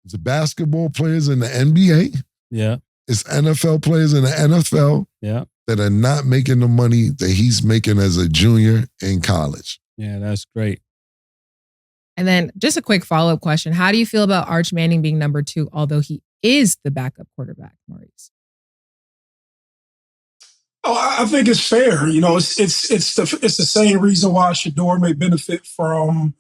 it's basketball players in the NBA. Yeah. It's NFL players in the NFL. Yeah. That are not making the money that he's making as a junior in college. Yeah, that's great. And then just a quick follow-up question. How do you feel about Arch Manning being number 2, although he is the backup quarterback, Maurice? Oh, I think it's fair. It's the same reason why Shador may benefit from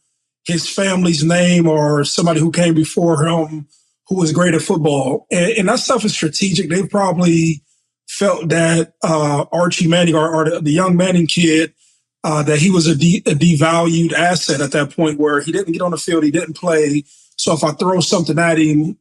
his family's name or somebody who came before him who was great at football. And that stuff is strategic. They probably felt that Archie Manning or the young Manning kid, that he was a devalued asset at that point where he didn't get on the field, he didn't play. So if I throw something at him,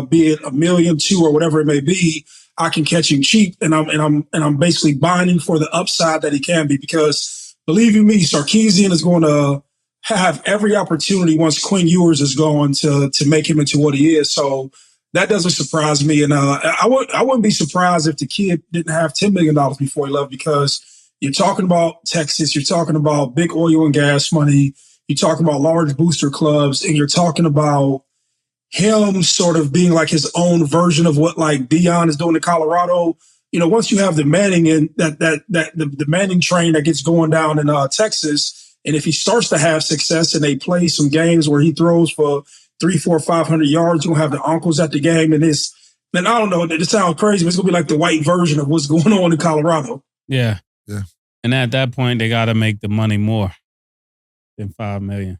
be it $1 million, $2 million, or whatever it may be, I can catch him cheap, and I'm basically binding for the upside that he can be. Because believe you me, Sarkisian is going to have every opportunity once Quinn Ewers is gone to make him into what he is. So that doesn't surprise me, and I wouldn't be surprised if the kid didn't have $10 million before he left, because you're talking about Texas, you're talking about big oil and gas money, you're talking about large booster clubs, and you're talking about him sort of being like his own version of what like Dion is doing in Colorado. Once you have the Manning and the Manning train that gets going down in Texas, and if he starts to have success and they play some games where he throws for 300, 400, 500 yards, you're gonna have the uncles at the game, and then I don't know, it sounds crazy, but it's gonna be like the white version of what's going on in Colorado. Yeah. Yeah. And at that point, they got to make the money more than $5 million.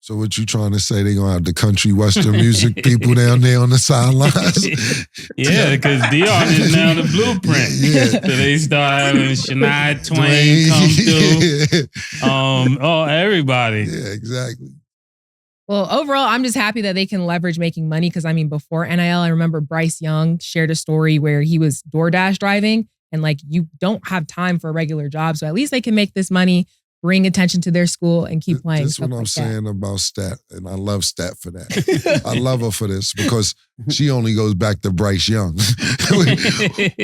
So what you trying to say? They gonna have the country western music people down there on the sidelines? Yeah, because Dion is now the blueprint. Yeah. So they start having Shania Twain come through. Everybody. Yeah, exactly. Well, overall, I'm just happy that they can leverage making money because, before NIL, I remember Bryce Young shared a story where he was DoorDash driving and like you don't have time for a regular job. So at least they can make this money, bring attention to their school, and keep playing. That's what I'm saying about Stat, and I love Stat for that. I love her for this because she only goes back to Bryce Young. What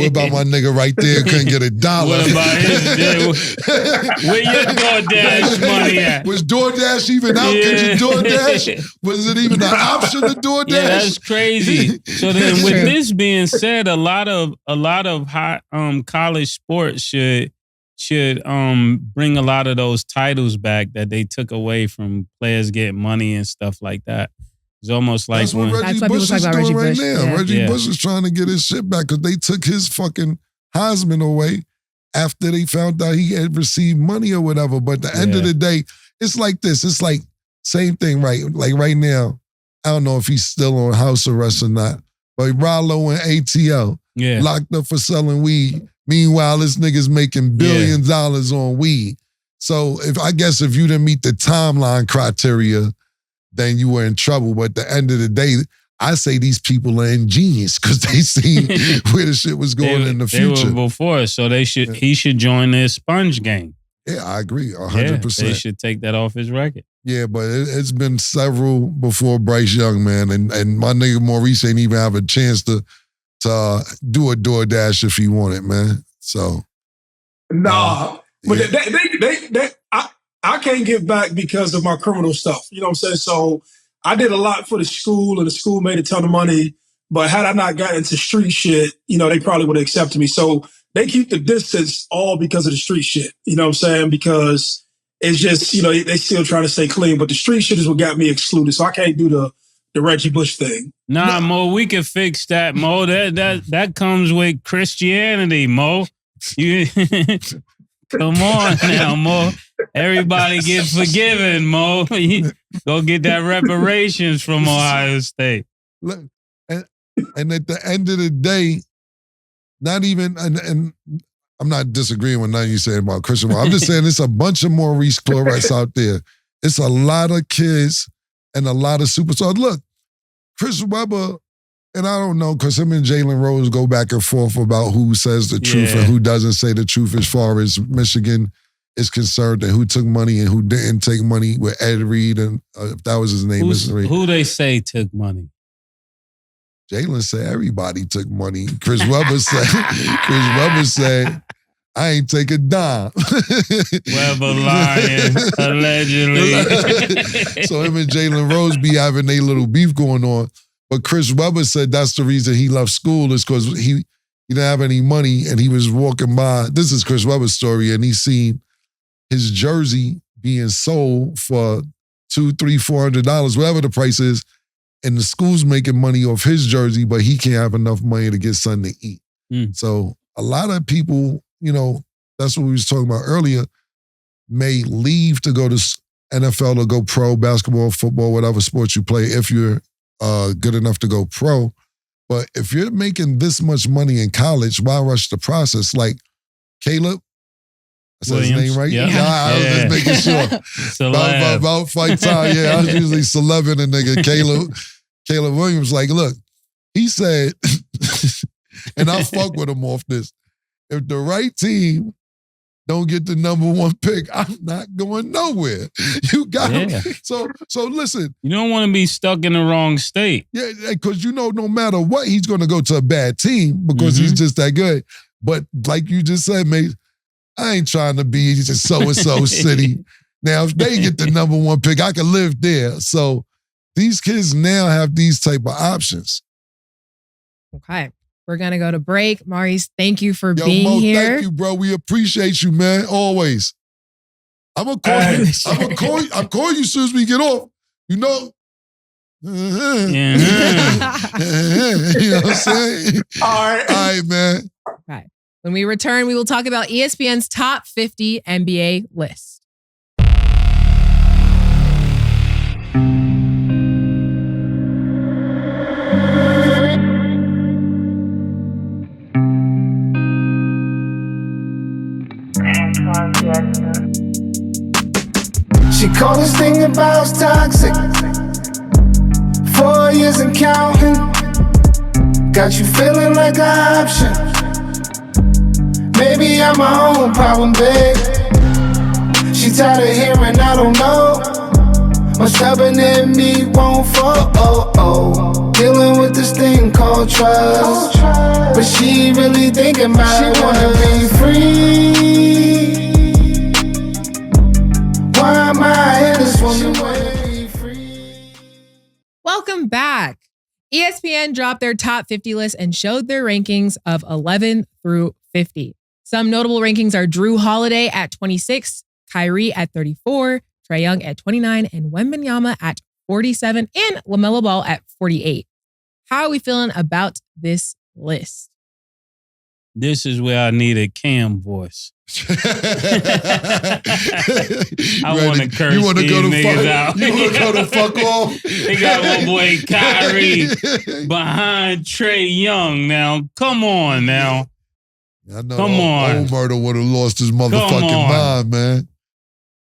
about my nigga right there couldn't get $1? What about his? Where your DoorDash money at? Was DoorDash even out? Could you DoorDash? Was it even an option to DoorDash? Yeah, that's crazy. So then, with this being said, a lot of high college sports should bring a lot of those titles back that they took away from players getting money and stuff like that. It's almost like that's what Reggie Bush is doing right now. Yeah. Reggie Bush is trying to get his shit back because they took his fucking Heisman away after they found out he had received money or whatever. But at the end of the day, it's like this. It's like same thing, right? Like right now, I don't know if he's still on house arrest or not, but Rollo and ATL locked up for selling weed. Meanwhile, this nigga's making billions of dollars on weed. So if you didn't meet the timeline criteria, then you were in trouble. But at the end of the day, I say these people are ingenious because they seen where the shit was going in the future. They were before, so he should join their sponge gang. Yeah, I agree, 100%. They should take that off his record. Yeah, but it's been several before Bryce Young, man, and my nigga Maurice ain't even have a chance to do a DoorDash if he wanted, man. So, nah, but I can't give back because of my criminal stuff. You know what I'm saying? So I did a lot for the school, and the school made a ton of money. But had I not gotten into street shit, they probably would have accepted me. So they keep the distance all because of the street shit. You know what I'm saying? Because it's just, they still trying to stay clean. But the street shit is what got me excluded. So I can't do the Reggie Bush thing. Nah, Mo, we can fix that, Mo. That comes with Christianity, Mo. Come on now, Mo. Everybody gets forgiven, Mo. Go get that reparations from Ohio State. Look, and at the end of the day, not even, and I'm not disagreeing with nothing you said about Christian. I'm just saying it's a bunch of Maurice Claretts out there. It's a lot of kids and a lot of superstars. Look, Chris Webber, and I don't know, because him and Jalen Rose go back and forth about who says the truth and who doesn't say the truth as far as Michigan is concerned, and who took money and who didn't take money with Ed Reed, and if that was his name. Who they say took money? Jalen said everybody took money. Chris Webber said, I ain't take a dime. Webber lying, allegedly. So him and Jalen Rose be having their little beef going on. But Chris Webber said that's the reason he left school is because he didn't have any money and he was walking by. This is Chris Webber's story, and he seen his jersey being sold for $200, $300, $400, whatever the price is, and the school's making money off his jersey, but he can't have enough money to get something to eat. So a lot of people, that's what we was talking about earlier, may leave to go to NFL or go pro, basketball, football, whatever sports you play, if you're good enough to go pro. But if you're making this much money in college, why rush the process? Like Caleb, I said his name right? Yeah. I was just making sure. About fight time, I was usually celebing a nigga. Caleb Williams, like, look, he said, and I fuck with him off this, if the right team don't get the number one pick, I'm not going nowhere. You got him. So listen. You don't want to be stuck in the wrong state. Yeah, because no matter what, he's going to go to a bad team because he's just that good. But like you just said, mate, I ain't trying to be just so-and-so city. Now, if they get the number one pick, I can live there. So these kids now have these type of options. Okay. We're going to go to break. Maurice, thank you for being Mo, here. Thank you, bro. We appreciate you, man. Always. I'm going to call you. I'm calling you as soon as we get off. You know? You know what I'm saying? All right, man. All right. When we return, we will talk about ESPN's top 50 NBA list. She called this thing about toxic. 4 years and counting. Got you feeling like an option. Maybe I'm my own problem, babe. She tired of hearing I don't know. My stubborn in me won't fall. Dealing with this thing called trust. But she really thinking about it. She wanna be free. Why am I in this woman wanna be free? Welcome back. ESPN dropped their top 50 list and showed their rankings of 11 through 50. Some notable rankings are Drew Holiday at 26, Kyrie at 34, Trae Young at 29, and Wembanyama at 47, and LaMelo Ball at 48. How are we feeling about this list? This is where I need a Cam voice. I want to curse these niggas out. You want to go to fuck off? They got my boy Kyrie behind Trae Young now. Come on now. I know Come on. Old Murder would have lost his motherfucking mind, man.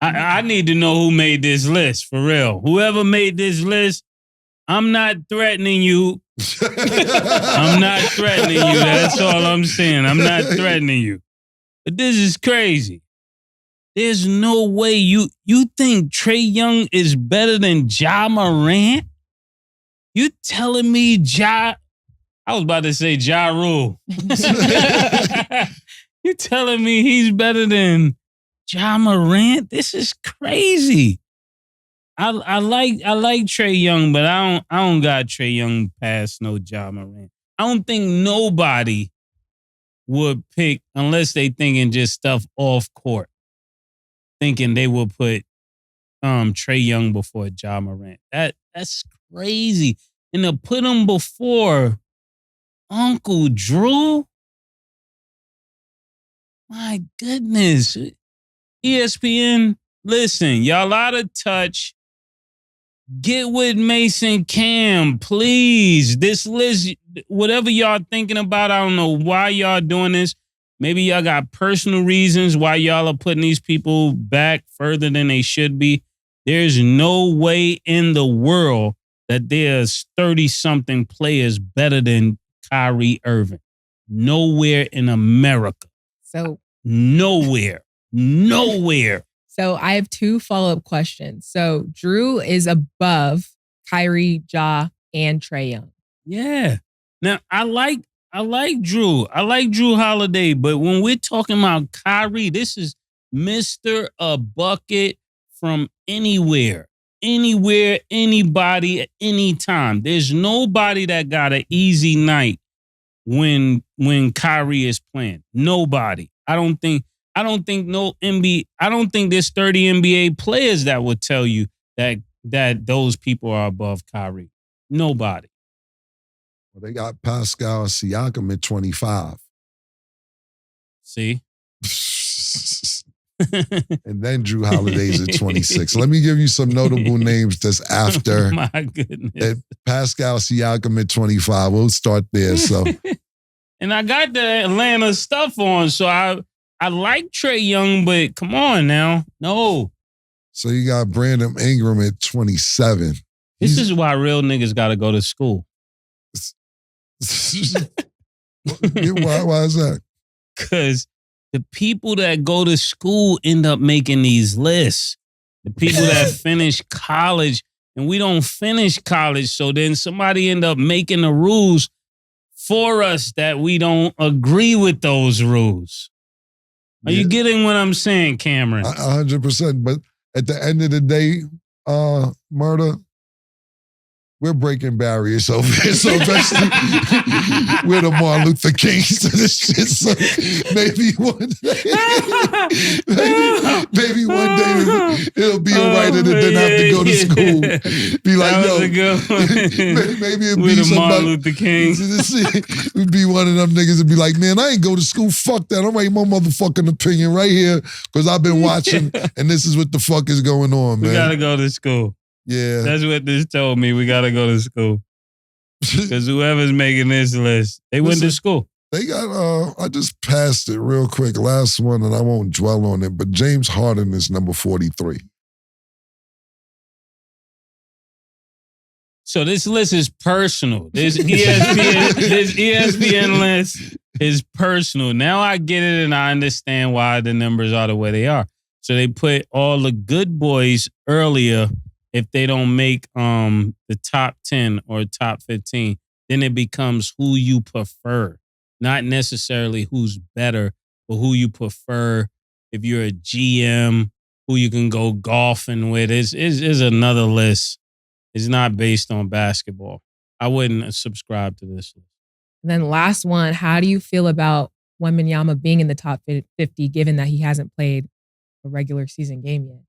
I need to know who made this list, for real. Whoever made this list, I'm not threatening you. I'm not threatening you. That's all I'm saying. I'm not threatening you. But this is crazy. There's no way you think Trae Young is better than Ja Morant? You telling me I was about to say Ja Rule. You telling me he's better than Ja Morant? This is crazy. I like Trae Young, but I don't got Trae Young past no Ja Morant. I don't think nobody would pick, unless they thinking just stuff off court, thinking they will put Trae Young before Ja Morant. That's crazy. And to put him before Uncle Drew? My goodness. ESPN, listen, y'all out of touch. Get with Mase and Cam, please. This list, whatever y'all thinking about, I don't know why y'all doing this. Maybe y'all got personal reasons why y'all are putting these people back further than they should be. There's no way in the world that there's 30-something players better than Kyrie Irving. Nowhere in America. So Nowhere. So I have two follow-up questions. So Drew is above Kyrie, Ja, and Trae Young. Yeah. Now I like Drew. I like Drew Holiday, but when we're talking about Kyrie, this is Mr. A Bucket from anywhere, anybody, at any time. There's nobody that got an easy night when Kyrie is playing. Nobody. I don't think no NBA. I don't think there's 30 NBA players that would tell you that those people are above Kyrie. Nobody. Well, they got Pascal Siakam at 25. See? And then Drew Holiday's at 26. Let me give you some notable names that's after. My goodness. Pascal Siakam at 25. We'll start there. So, and I got the Atlanta stuff on, so I like Trae Young, but come on now. No. So you got Brandon Ingram at 27. This is why real niggas got to go to school. Why is that? Because the people that go to school end up making these lists. The people that finish college, and we don't finish college, so then somebody end up making the rules for us that we don't agree with those rules. Are you getting what I'm saying, Cameron? 100%. But at the end of the day, Murder, we're breaking barriers over here. So eventually, we're the Martin Luther Kings to this shit. So maybe one day it'll be all right and then have to go to school. Be like, maybe it'll be the somebody. Martin Luther Kings. We'd be one of them niggas and be like, man, I ain't go to school. Fuck that. I'm writing my motherfucking opinion right here because I've been watching and this is what the fuck is going on, man. We gotta go to school. Yeah. That's what this told me. We got to go to school. Because whoever's making this list, they went to school. They got, I just passed it real quick. Last one, and I won't dwell on it, but James Harden is number 43. So this list is personal. This ESPN list is personal. Now I get it and I understand why the numbers are the way they are. So they put all the good boys earlier if they don't make the top 10 or top 15. Then it becomes who you prefer. Not necessarily who's better, but who you prefer. If you're a GM, who you can go golfing with. Is another list. It's not based on basketball. I wouldn't subscribe to this list. And then last one, how do you feel about Wembanyama being in the top 50, given that he hasn't played a regular season game yet?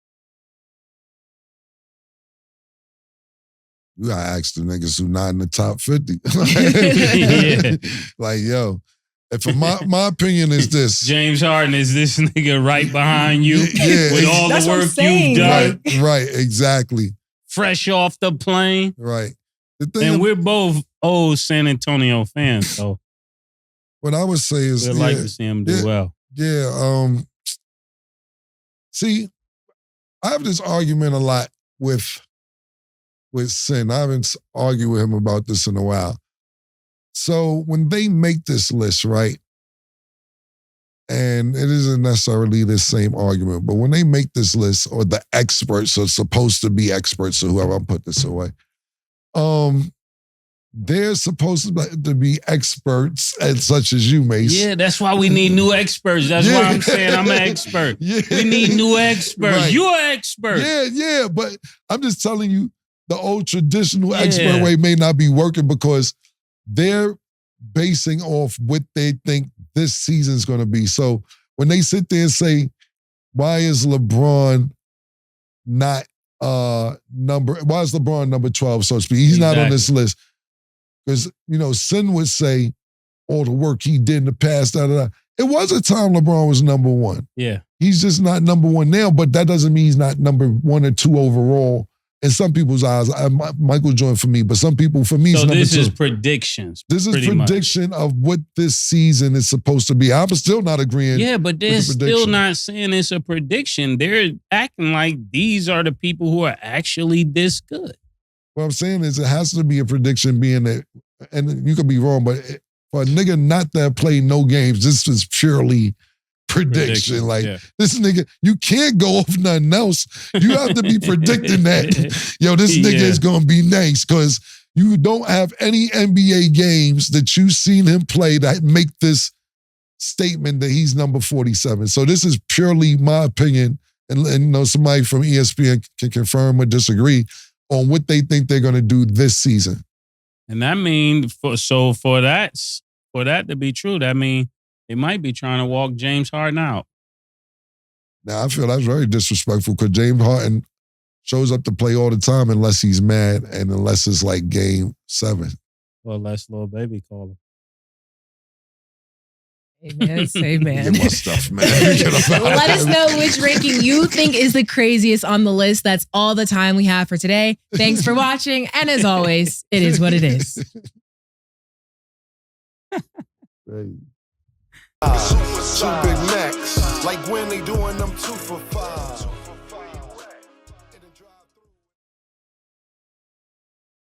You gotta ask the niggas who not in the top 50. Like, yo, and for my opinion is this. James Harden is this nigga right behind you with all the work you've done. Right, exactly. Fresh off the plane. Right. And we're both old San Antonio fans, so what I would say is we'd like to see him do well. Yeah. See, I have this argument a lot with Sin. I haven't argued with him about this in a while. So when they make this list, right, and it isn't necessarily the same argument, but when they make this list, or the experts are supposed to be experts, or whoever, I'll put this away, they're supposed to be experts, and such as you, Mase. Yeah, that's why we need new experts. That's why I'm saying I'm an expert. Yeah. We need new experts. Right. You're an expert. Yeah, but I'm just telling you, the old traditional expert way may not be working because they're basing off what they think this season's going to be. So when they sit there and say, why is LeBron not why is LeBron number 12, so to speak? He's not on this list. Because, Sin would say all the work he did in the past, It was a time LeBron was number one. Yeah. He's just not number one now, but that doesn't mean he's not number 1 or 2 overall. In some people's eyes, Michael Jordan for me, but some people, for me, so it's number 2. This is predictions. This is prediction of what this season is supposed to be. I'm still not agreeing. Yeah, but they're still not saying it's a prediction. They're acting like these are the people who are actually this good. What I'm saying is it has to be a prediction, being that, and you could be wrong, but for a nigga not to have played no games, this is purely prediction. Like, this nigga, you can't go off nothing else. You have to be predicting that, this nigga is going to be nice, because you don't have any NBA games that you've seen him play that make this statement that he's number 47. So this is purely my opinion, and somebody from ESPN can confirm or disagree on what they think they're going to do this season. And that means, for that to be true, that means they might be trying to walk James Harden out. Now, I feel that's very disrespectful, because James Harden shows up to play all the time unless he's mad and unless it's like game 7. Well, let's little baby call him. Amen. Get my stuff, man. Let us know which ranking you think is the craziest on the list. That's all the time we have for today. Thanks for watching. And as always, it is what it is. Two big necks, like when they doing them 2 for $5.